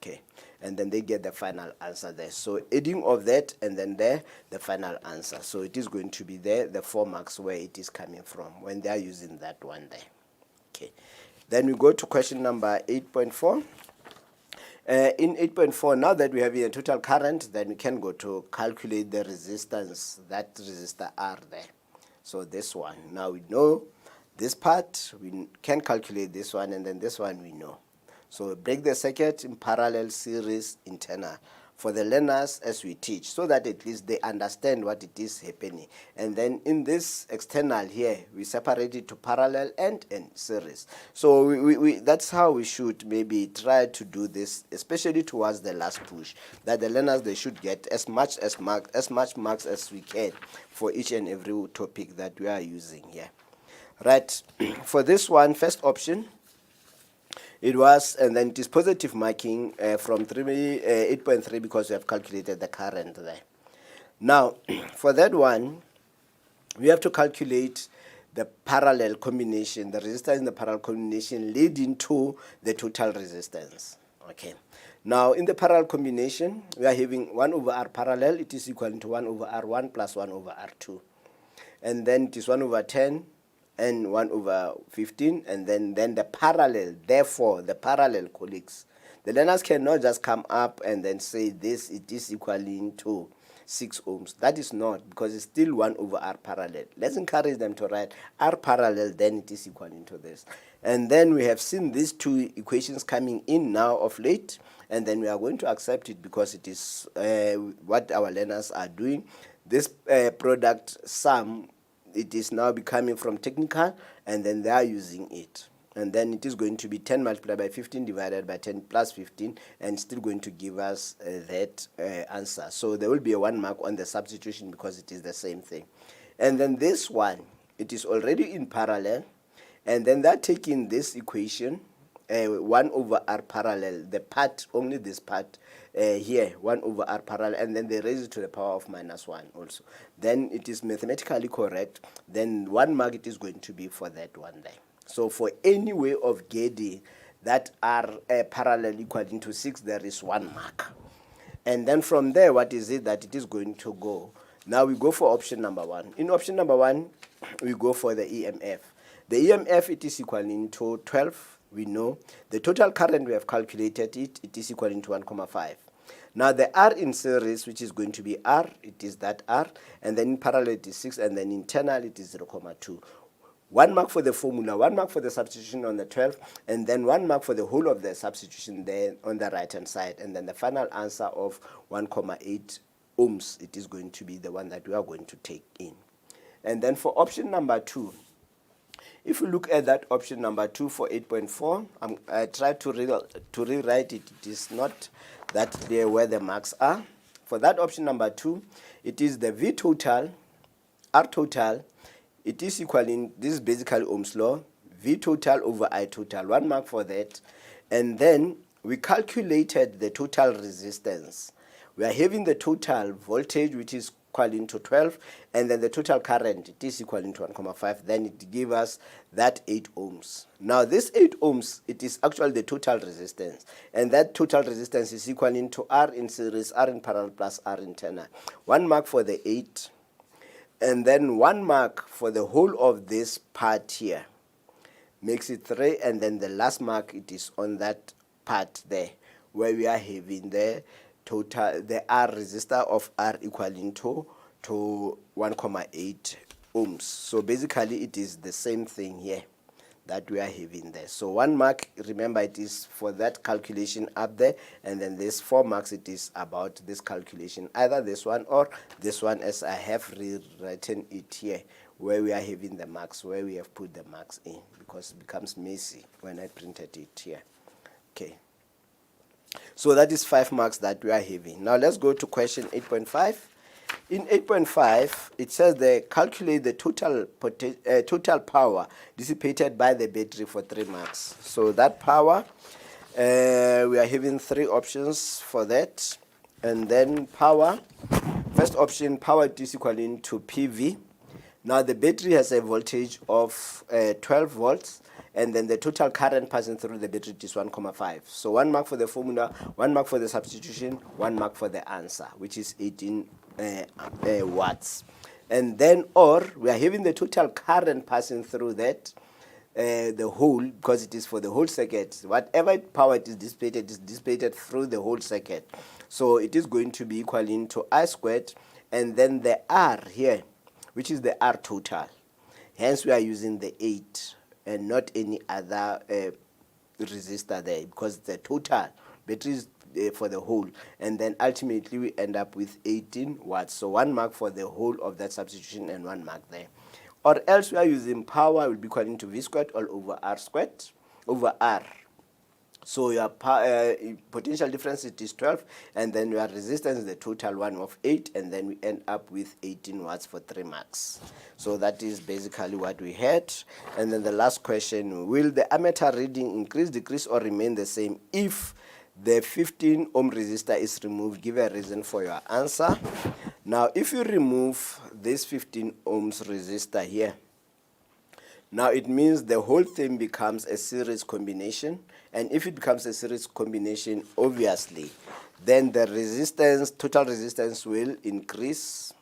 [SPEAKER 1] Okay, and then they get the final answer there. So adding of that, and then there, the final answer. So it is going to be there, the 4 marks where it is coming from when they are using that one there. Okay, then we go to question number 8.4. In 8.4, now that we have a total current, then we can go to calculate the resistance, that resistor R there. So this one, now we know this part, we can calculate this one, and then this one we know. So break the circuit in parallel, series, internal for the learners as we teach, so that at least they understand what it is happening. And then in this external here, we separate it to parallel and series. So that's how we should maybe try to do this, especially towards the last push, that the learners, they should get as much marks as we can for each and every topic that we are using here. Right, for this one, first option, it was, and then it is positive marking from 8.3 because we have calculated the current there. Now, for that one, we have to calculate the parallel combination, the resistance in the parallel combination leading to the total resistance. Okay. Now, in the parallel combination, we are having 1 over R parallel. It is equal to 1 over R1 plus 1 over R2. And then it is 1 over 10. And 1 over 15, and then the parallel, therefore the parallel colleagues. The learners cannot just come up and then say this, it is equaling to 6 ohms. That is not, because it's still 1 over R parallel. Let's encourage them to write R parallel, then it is equaling to this. And then we have seen these two equations coming in now of late, and then we are going to accept it because it is what our learners are doing. This product sum, it is now becoming from technical, and then they are using it. And then it is going to be 10 multiplied by 15 divided by 10 plus 15, and still going to give us that answer. So there will be a 1 mark on the substitution because it is the same thing. And then this one, it is already in parallel, and then they're taking this equation, 1 over R parallel, the part, only this part, here, 1 over R parallel, and then they raise it to the power of minus 1 also. Then it is mathematically correct. Then 1 mark it is going to be for that one there. So for any way of getting that R parallel equal to 6, there is 1 mark. And then from there, what is it that it is going to go? Now we go for option number 1. In option number 1, we go for the EMF. The EMF, it is equal to 12. We know the total current, we have calculated it. It is equal to 1,5. Now the R in series, which is going to be R, it is that R, and then in parallel it is 6, and then internal it is 0,2. 1 mark for the formula, 1 mark for the substitution on the 12, and then 1 mark for the whole of the substitution there on the right hand side, and then the final answer of 1,8 ohms, it is going to be the one that we are going to take in. And then for option number 2, if you look at that option number 2 for 8.4, I tried to rewrite it. It is not that clear where the marks are. For that option number 2, it is the V total, R total. It is equaling, this is basically Ohm's law, V total over I total, 1 mark for that. And then we calculated the total resistance. We are having the total voltage, which is equal to 12, and then the total current, it is equal to 1,5. Then it gives us that 8 ohms. Now this 8 ohms, it is actually the total resistance, and that total resistance is equal to R in series, R in parallel plus R internal. 1 mark for the 8, and then 1 mark for the whole of this part here, makes it 3, and then the last mark, it is on that part there, where we are having the total, the R resistor of R equaling to 1,8 ohms. So basically it is the same thing here that we are having there. So 1 mark, remember, it is for that calculation up there, and then this 4 marks, it is about this calculation, either this one or this one, as I have rewritten it here, where we are having the marks, where we have put the marks in, because it becomes messy when I printed it here. Okay. So that is 5 marks that we are having. Now let's go to question 8.5. In 8.5, it says they calculate the total power dissipated by the battery for 3 marks. So that power, we are having 3 options for that. And then power, first option, power is equal to PV. Now the battery has a voltage of 12 volts. And then the total current passing through the battery is 1,5. So 1 mark for the formula, 1 mark for the substitution, 1 mark for the answer, which is 18 watts. And then, or we are having the total current passing through that, the whole, because it is for the whole circuit. Whatever power it is dissipated through the whole circuit. So it is going to be equal to I squared, and then the R here, which is the R total. Hence we are using the 8. And not any other resistor there, because the total battery is for the whole, and then ultimately we end up with 18 watts. So 1 mark for the whole of that substitution and 1 mark there. Or else we are using power will be equal to V squared all over R squared over R. So your potential difference, it is 12, and then your resistance is the total one of 8, and then we end up with 18 watts for 3 marks. So that is basically what we had. And then the last question, will the ammeter reading increase, decrease, or remain the same if the 15 ohm resistor is removed? Give a reason for your answer. Now if you remove this 15 ohms resistor here, now it means the whole thing becomes a series combination, and if it becomes a series combination, obviously, then the resistance, total resistance will increase,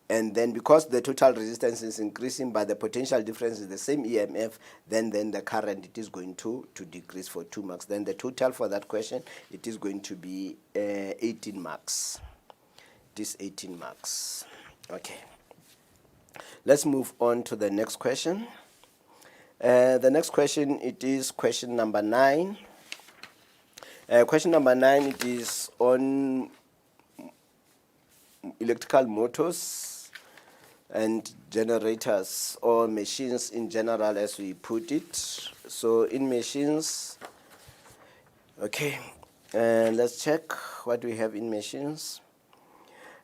[SPEAKER 1] and then because the total resistance is increasing but the potential difference is the same EMF, then the current, it is going to decrease for 2 marks. Then the total for that question, it is going to be 18 marks. It is 18 marks. Okay. Let's move on to the next question. The next question, it is question number 9. Question number 9, it is on electrical motors and generators, or machines in general, as we put it. So in machines, okay, let's check what we have in machines.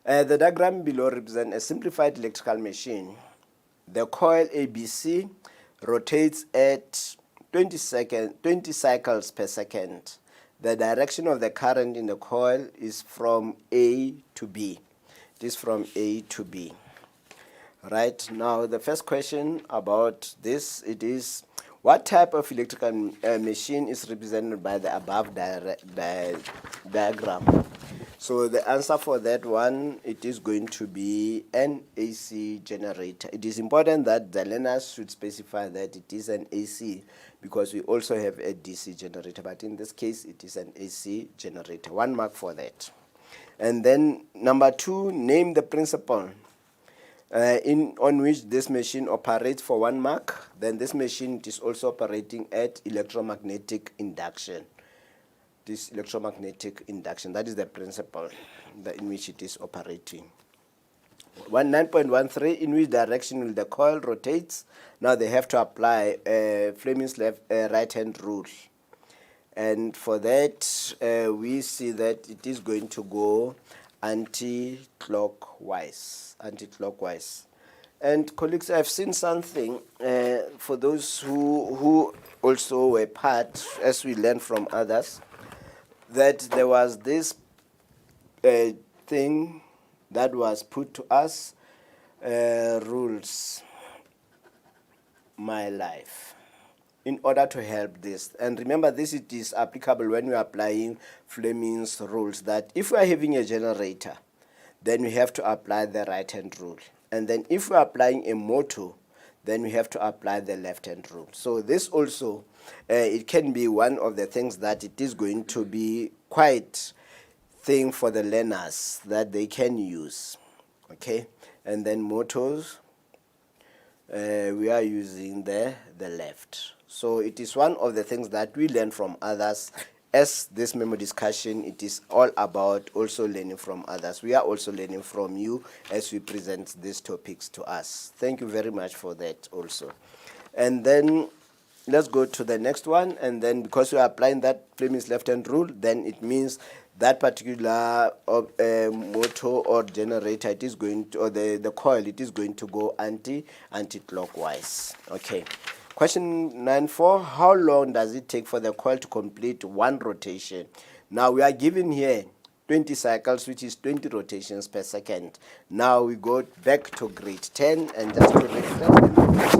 [SPEAKER 1] The diagram below represents a simplified electrical machine. The coil ABC rotates at 20 cycles per second. The direction of the current in the coil is from A to B. It is from A to B. Right, now the first question about this, it is, what type of electrical machine is represented by the above diagram? So the answer for that one, it is going to be an AC generator. It is important that the learners should specify that it is an AC, because we also have a DC generator, but in this case it is an AC generator. 1 mark for that. And then number 2, name the principle on which this machine operates, for 1 mark. Then this machine is also operating at electromagnetic induction. This electromagnetic induction, that is the principle in which it is operating. 9.13, in which direction will the coil rotates? Now they have to apply Fleming's right-hand rule. And for that, we see that it is going to go anti-clockwise. And colleagues, I've seen something, for those who also were part, as we learn from others, that there was this thing that was put to us, rules my life, in order to help this. And remember, this it is applicable when we are applying Fleming's rules, that if we are having a generator, then we have to apply the right-hand rule. And then if we are applying a motor, then we have to apply the left-hand rule. So this also, it can be one of the things that it is going to be quite thing for the learners that they can use. Okay, and then motors, we are using the left. So it is one of the things that we learn from others. As this memo discussion, it is all about also learning from others. We are also learning from you as we present these topics to us. Thank you very much for that also. And then let's go to the next one. And then because we are applying that Fleming's left-hand rule, then it means that particular motor or generator, it is going to, or the coil, it is going to go anti-clockwise. Okay. Question 9.4, how long does it take for the coil to complete 1 rotation? Now we are given here 20 cycles, which is 20 rotations per second. Now we go back to grade 10 and just to refresh.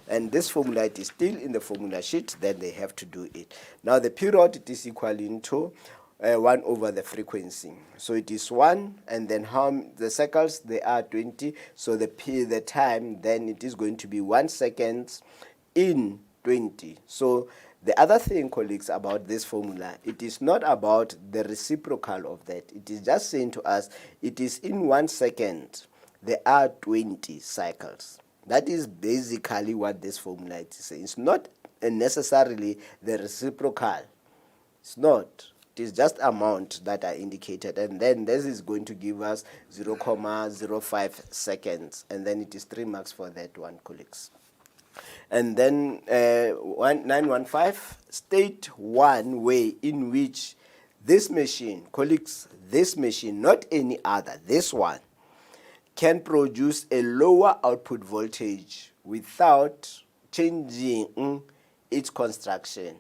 [SPEAKER 1] And this formula, it is still in the formula sheet, then they have to do it. Now the period, it is equal to 1 over the frequency. So it is 1, and then the cycles, they are 20. So the time, then it is going to be 1 second in 20. So the other thing, colleagues, about this formula, it is not about the reciprocal of that. It is just saying to us, it is in 1 second, there are 20 cycles. That is basically what this formula is saying. It's not necessarily the reciprocal. It's not. It is just amount that are indicated, and then this is going to give us 0.05 seconds, and then it is 3 marks for that one, colleagues. And then 9.15, state one way in which this machine, colleagues, this machine, not any other, this one, can produce a lower output voltage without changing its construction.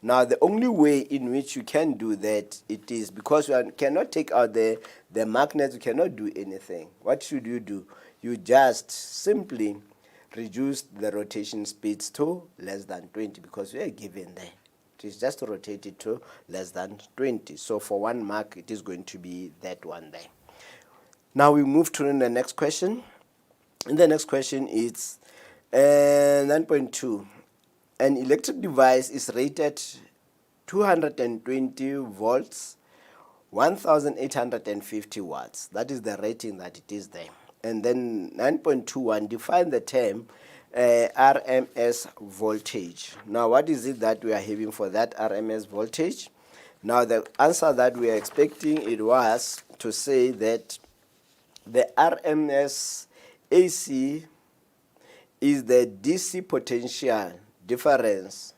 [SPEAKER 1] Now, the only way in which you can do that, it is because you cannot take out the magnets, you cannot do anything. What should you do? You just simply reduce the rotation speeds to less than 20, because we are given there. It is just rotated to less than 20. So for 1 mark, it is going to be that one there. Now we move to the next question. And the next question is 9.2. An electric device is rated 220 volts, 1850 watts. That is the rating that it is there. And then 9.21, define the term RMS voltage. Now, what is it that we are having for that RMS voltage? Now, the answer that we are expecting, it was to say that the RMS AC is the DC potential difference,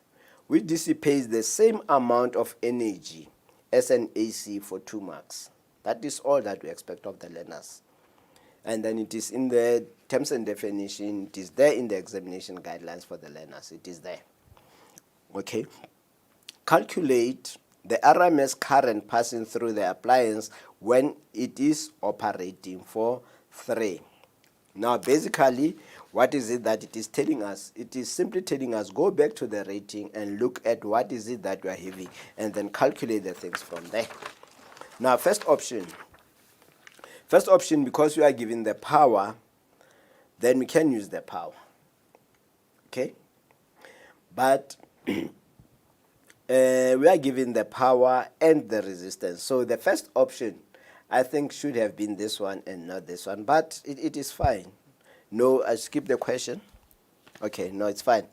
[SPEAKER 1] which dissipates the same amount of energy as an AC for 2 marks. That is all that we expect of the learners. And then it is in the terms and definition, it is there in the examination guidelines for the learners. It is there. Okay. Calculate the RMS current passing through the appliance when it is operating for 3. Now, basically, what is it that it is telling us? It is simply telling us, go back to the rating and look at what is it that we are having, and then calculate the things from there. Now, first option, because we are given the power, then we can use the power. Okay? But we are given the power and the resistance. So the first option, I think, should have been this one and not this one. But it is fine. No, I skip the question. Okay, no, it's fine.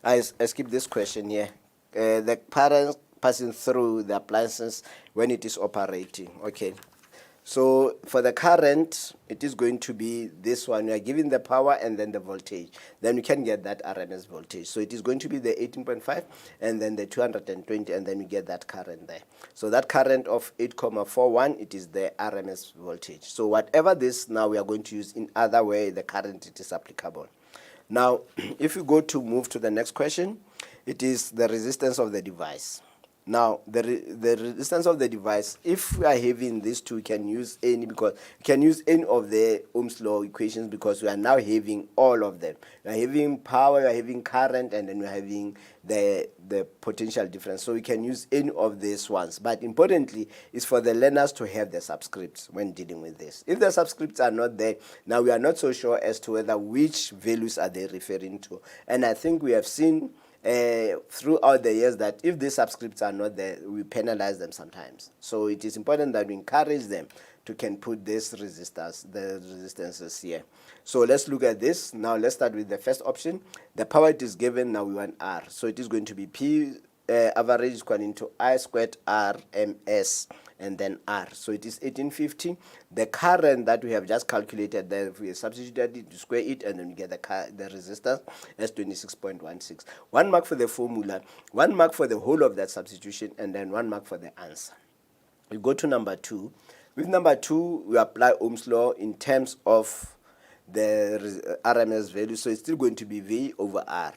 [SPEAKER 1] I skip this question here. The current passing through the appliances when it is operating. Okay. So for the current, it is going to be this one. We are giving the power and then the voltage. Then we can get that RMS voltage. So it is going to be the 18.5 and then the 220, and then we get that current there. So that current of 8,41, it is the RMS voltage. So whatever this, now we are going to use in other way, the current, it is applicable. Now, if you go to move to the next question, it is the resistance of the device. Now, the resistance of the device, if we are having these two, we can use any, because we can use any of the Ohm's law equations, because we are now having all of them. We are having power, we are having current, and then we are having the potential difference. So we can use any of these ones. But importantly, is for the learners to have the subscripts when dealing with this. If the subscripts are not there, now we are not so sure as to whether which values are they referring to. And I think we have seen throughout the years that if these subscripts are not there, we penalize them sometimes. So it is important that we encourage them to can put these resistors, the resistances here. So let's look at this. Now let's start with the first option. The power it is given, now we want R. So it is going to be P average equal to I squared RMS and then R. So it is 1850. The current that we have just calculated there, if we substituted it, to square it, and then we get the resistance as 26.16. 1 mark for the formula, 1 mark for the whole of that substitution, and then 1 mark for the answer. We go to number 2. With number 2, we apply Ohm's law in terms of the RMS value. So it's still going to be V over R.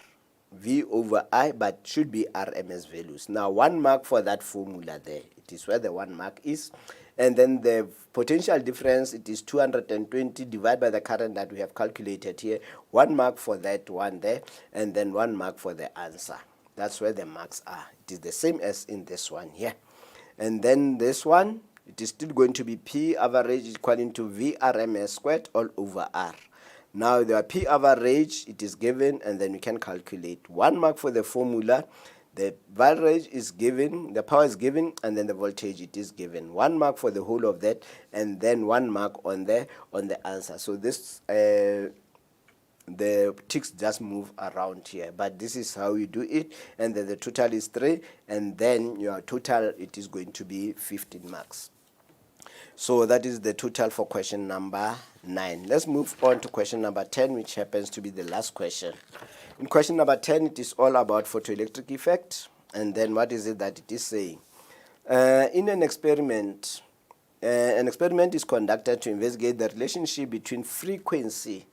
[SPEAKER 1] V over I, but should be RMS values. Now 1 mark for that formula there. It is where the 1 mark is. And then the potential difference, it is 220 divided by the current that we have calculated here. 1 mark for that one there, and then 1 mark for the answer. That's where the marks are. It is the same as in this one here. And then this one, it is still going to be P average equal to V RMS squared all over R. Now the P average, it is given, and then we can calculate 1 mark for the formula. The average is given, the power is given, and then the voltage it is given. 1 mark for the whole of that, and then 1 mark on the answer. So this the ticks just move around here, but this is how you do it. And then the total is 3, and then your total, it is going to be 15 marks. So that is the total for question number 9. Let's move on to question number 10, which happens to be the last question. In question number 10, it is all about photoelectric effect. And then what is it that it is saying? In an experiment is conducted to investigate the relationship between frequency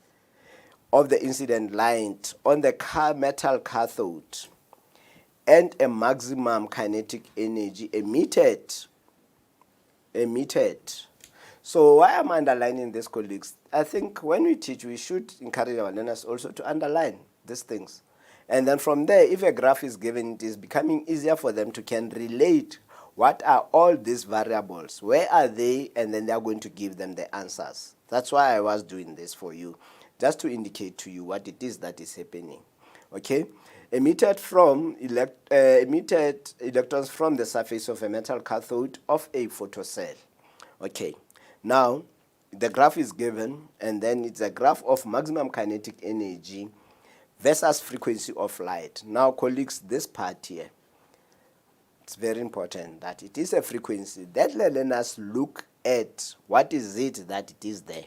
[SPEAKER 1] of the incident light on the metal cathode and a maximum kinetic energy emitted. So why am I underlining this, colleagues? I think when we teach, we should encourage our learners also to underline these things. And then from there, if a graph is given, it is becoming easier for them to can relate what are all these variables, where are they, and then they are going to give them the answers. That's why I was doing this for you, just to indicate to you what it is that is happening. Okay? Emitted electrons from the surface of a metal cathode of a photocell. Okay, now the graph is given, and then it's a graph of maximum kinetic energy versus frequency of light. Now, colleagues, this part here, it's very important that it is a frequency. That let us look at what is it that it is there.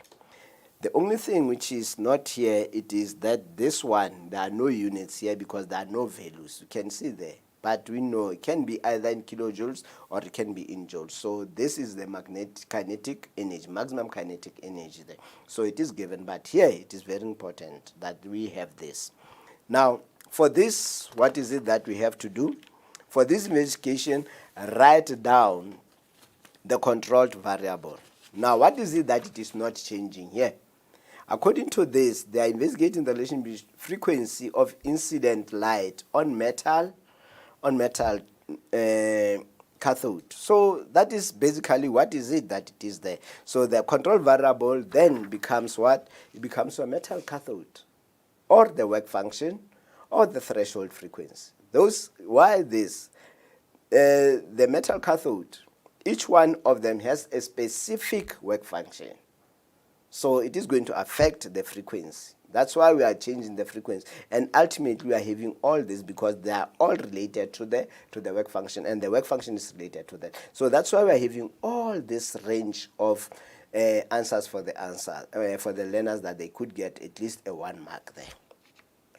[SPEAKER 1] The only thing which is not here, it is that this one, there are no units here because there are no values. You can see there. But we know it can be either in kilojoules or it can be in joules. So this is the kinetic energy, maximum kinetic energy there. So it is given, but here it is very important that we have this. Now, for this, what is it that we have to do? For this investigation, write down the controlled variable. Now, what is it that it is not changing here? According to this, they are investigating the relationship between frequency of incident light on metal cathode. So that is basically what is it that it is there. So the control variable then becomes what? It becomes a metal cathode, or the work function, or the threshold frequency. Why this? The metal cathode, each one of them has a specific work function. So it is going to affect the frequency. That's why we are changing the frequency. And ultimately we are having all this because they are all related to the work function, and the work function is related to that. So that's why we are having all this range of answers for the learners, that they could get at least a 1 mark there.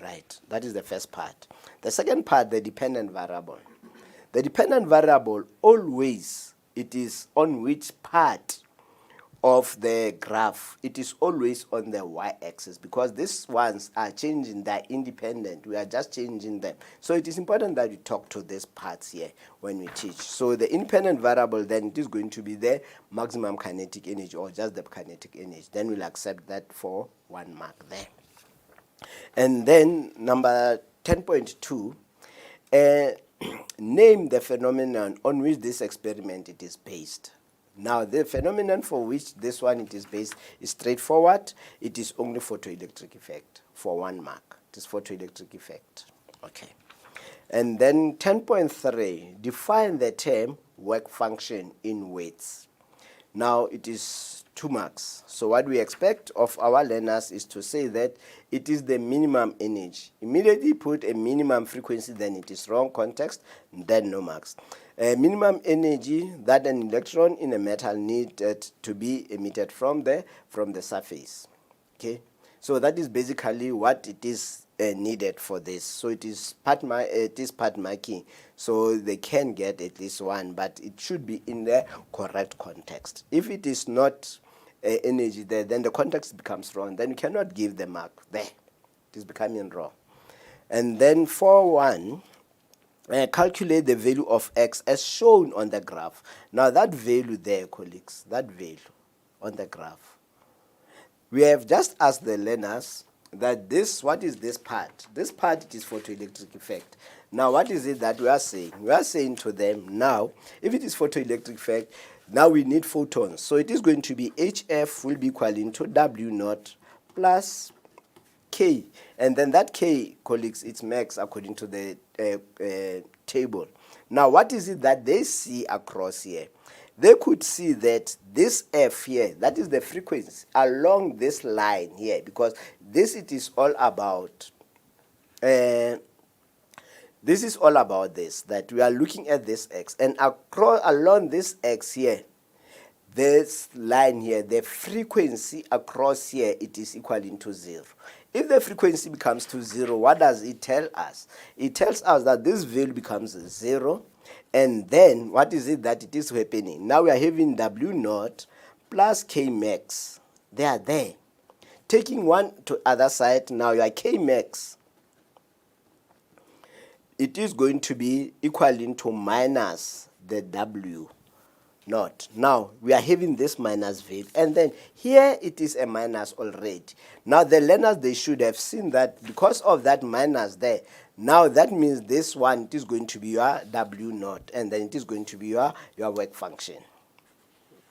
[SPEAKER 1] Right, that is the first part. The second part, the dependent variable. The dependent variable, always, it is on which part of the graph? It is always on the y-axis, because these ones are changing, they're independent. We are just changing them. So it is important that we talk to these parts here when we teach. So the independent variable, then it is going to be the maximum kinetic energy, or just the kinetic energy. Then we'll accept that for 1 mark there. And then number 10.2, name the phenomenon on which this experiment it is based. Now the phenomenon for which this one it is based is straightforward. It is only photoelectric effect for 1 mark. It is photoelectric effect. Okay. And then 10.3, define the term work function in weights. Now it is 2 marks. So what we expect of our learners is to say that it is the minimum energy. Immediately put a minimum frequency, then it is wrong context, then no marks. Minimum energy that an electron in a metal needed to be emitted from the surface. Okay, so that is basically what it is needed for this. So it is part marking, so they can get at least 1, but it should be in the correct context. If it is not energy there, then the context becomes wrong. Then you cannot give the mark there. It is becoming wrong. And then 4.1. Calculate the value of x as shown on the graph. Now that value there, colleagues, that value on the graph, we have just asked the learners that what is this part? This part, it is photoelectric effect. Now what is it that we are saying? We are saying to them, now if it is photoelectric effect, now we need photons. So it is going to be HF will be equal to W naught plus K, and then that K, colleagues, it's max according to the table. Now what is it that they see across here? They could see that this F here, that is the frequency along this line here, because this it is all about this is all about this, that we are looking at this X, and along this X here, this line here, the frequency across here, it is equal to 0. If the frequency becomes to 0, what does it tell us? It tells us that this value becomes 0, and then what is it that it is happening? Now we are having W naught plus K max. They are there. Taking one to other side, now your K max, it is going to be equal to minus the W naught. Now we are having this minus value, and then here it is a minus already. Now the learners, they should have seen that because of that minus there, now that means this one, it is going to be your W naught, and then it is going to be your work function.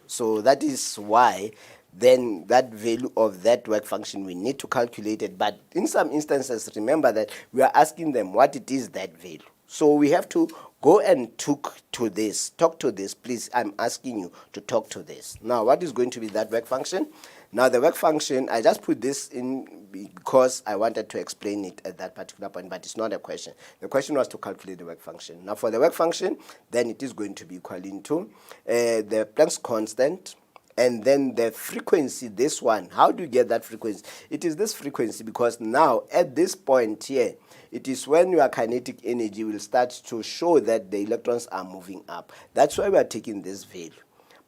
[SPEAKER 1] So that is why then that value of that work function, we need to calculate it. But in some instances, remember that we are asking them what it is, that value. So we have to go and talk to this. Please, I'm asking you to talk to this. Now, what is going to be that work function? Now, the work function, I just put this in because I wanted to explain it at that particular point, but it's not a question. The question was to calculate the work function. Now, for the work function, then it is going to be equal to the Planck's constant, and then the frequency, this one. How do you get that frequency? It is this frequency, because now at this point here, it is when your kinetic energy will start to show that the electrons are moving up. That's why we are taking this value.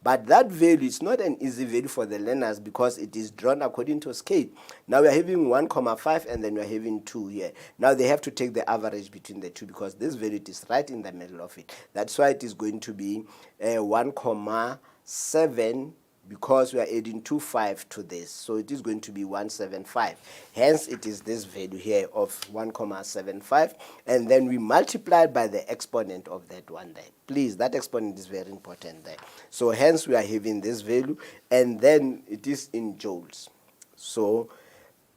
[SPEAKER 1] But that value is not an easy value for the learners because it is drawn according to scale. Now we are having 1,5 and then we are having 2 here. Now they have to take the average between the two because this value is right in the middle of it. That's why it is going to be 1,7 because we are adding 25 to this, so it is going to be 175. Hence it is this value here of 1,75, and then we multiply by the exponent of that one there. Please, that exponent is very important there. So hence we are having this value, and then it is in joules. So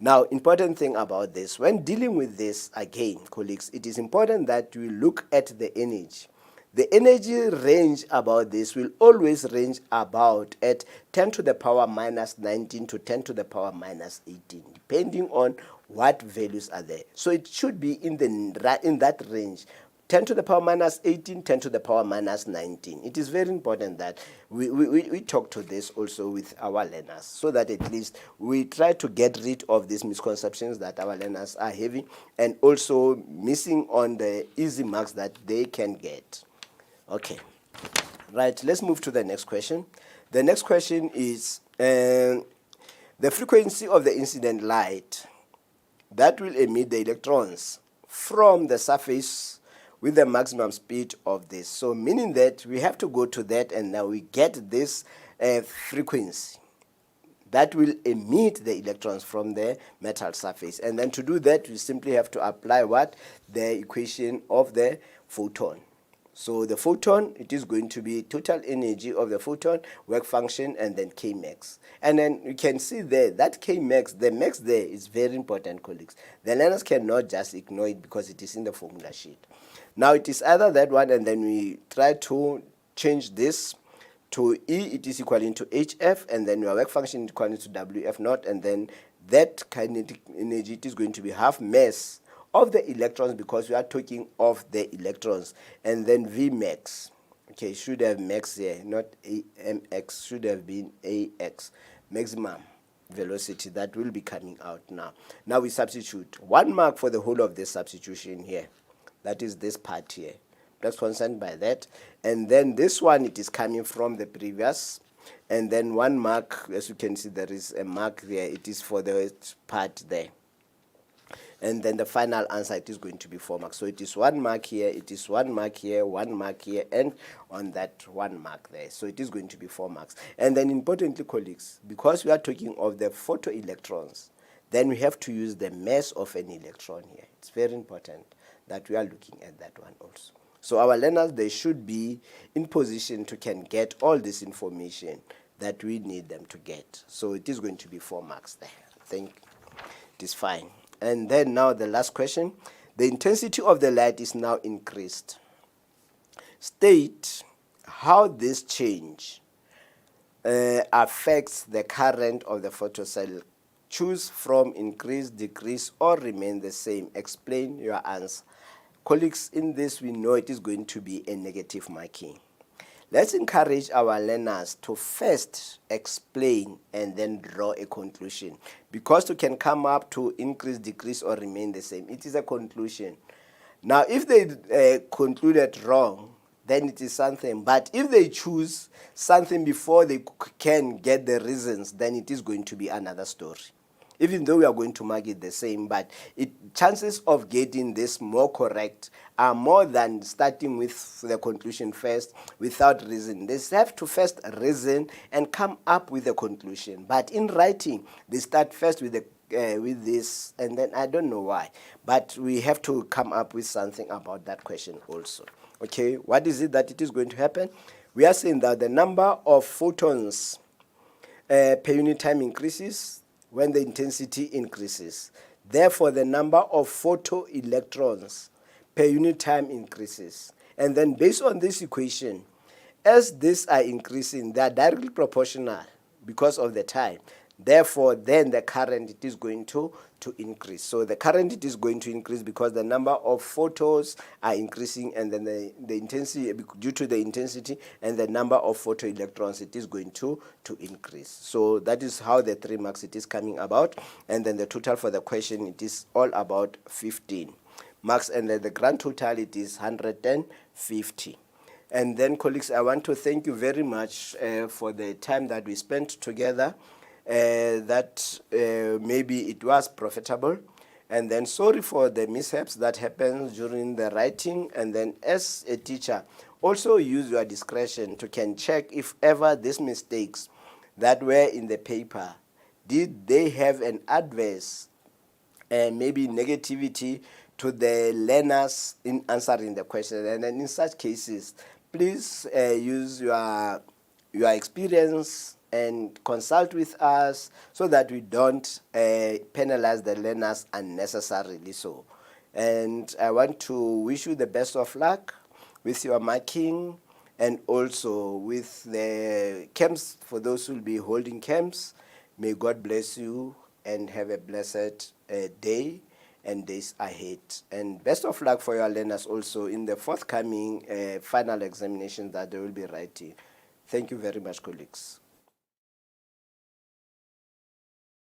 [SPEAKER 1] now, important thing about this, when dealing with this, again, colleagues, it is important that we look at the energy. The energy range about this will always range about at 10 to the power minus 19 to 10 to the power minus 18, depending on what values are there. So it should be in that range. 10 to the power minus 18, 10 to the power minus 19. It is very important that we talk to this also with our learners, so that at least we try to get rid of these misconceptions that our learners are having, and also missing on the easy marks that they can get. Okay, right, let's move to the next question. The next question is the frequency of the incident light that will emit the electrons from the surface with the maximum speed of this. So meaning that we have to go to that, and now we get this frequency that will emit the electrons from the metal surface. And then to do that, we simply have to apply what? The equation of the photon. So the photon, it is going to be total energy of the photon, work function, and then Kmax. And then you can see there that Kmax, the max there is very important, colleagues. The learners cannot just ignore it because it is in the formula sheet. Now it is either that one, and then we try to change this to E, it is equal to HF, and then your work function is equal to WF naught, and then that kinetic energy, it is going to be half mass of the electrons, because we are talking of the electrons, and then V max. Okay, should have max here, not AMX, should have been AX, maximum velocity that will be coming out now. Now we substitute 1 mark for the whole of this substitution here. That is this part here. That's concerned by that. And then this one, it is coming from the previous. And then 1 mark, as you can see, there is a mark there. It is for the part there. And then the final answer, it is going to be 4 marks. So it is 1 mark here, it is 1 mark here, 1 mark here, and on that 1 mark there. So it is going to be 4 marks. And then importantly, colleagues, because we are talking of the photoelectrons, then we have to use the mass of an electron here. It's very important that we are looking at that one also. So our learners, they should be in position to can get all this information that we need them to get. So it is going to be 4 marks there. I think it is fine. And then now the last question. The intensity of the light is now increased. State how this change affects the current of the photocell. Choose from increase, decrease, or remain the same. Explain your answer. Colleagues, in this we know it is going to be a negative marking. Let's encourage our learners to first explain and then draw a conclusion, because you can come up to increase, decrease, or remain the same. It is a conclusion. Now, if they concluded wrong, then it is something. But if they choose something before they can get the reasons, then it is going to be another story. Even though we are going to mark it the same, but chances of getting this more correct are more than starting with the conclusion first without reason. They have to first reason and come up with a conclusion. But in writing, they start first with this, and then I don't know why. But we have to come up with something about that question also. Okay, what is it that it is going to happen? We are saying that the number of photons per unit time increases when the intensity increases. Therefore, the number of photoelectrons per unit time increases. And then based on this equation, as these are increasing, they are directly proportional because of the time. Therefore, then the current, it is going to increase. So the current, it is going to increase because the number of photons are increasing, and then the intensity, due to the intensity and the number of photoelectrons, it is going to increase. So that is how the 3 marks, it is coming about. And then the total for the question, it is all about 15 marks. And then the grand total, it is 150. And then, colleagues, I want to thank you very much for the time that we spent together. Maybe it was profitable, and then sorry for the mishaps that happens during the writing. And then as a teacher, also use your discretion to can check if ever these mistakes that were in the paper, did they have an adverse maybe negativity to the learners in answering the question? And then in such cases, please use your experience and consult with us so that we don't penalize the learners unnecessarily so. And I want to wish you the best of luck with your marking and also with the camps. For those who will be holding camps, may God bless you and have a blessed day and days ahead. And best of luck for your learners also in the forthcoming final examination that they will be writing. Thank you very much, colleagues.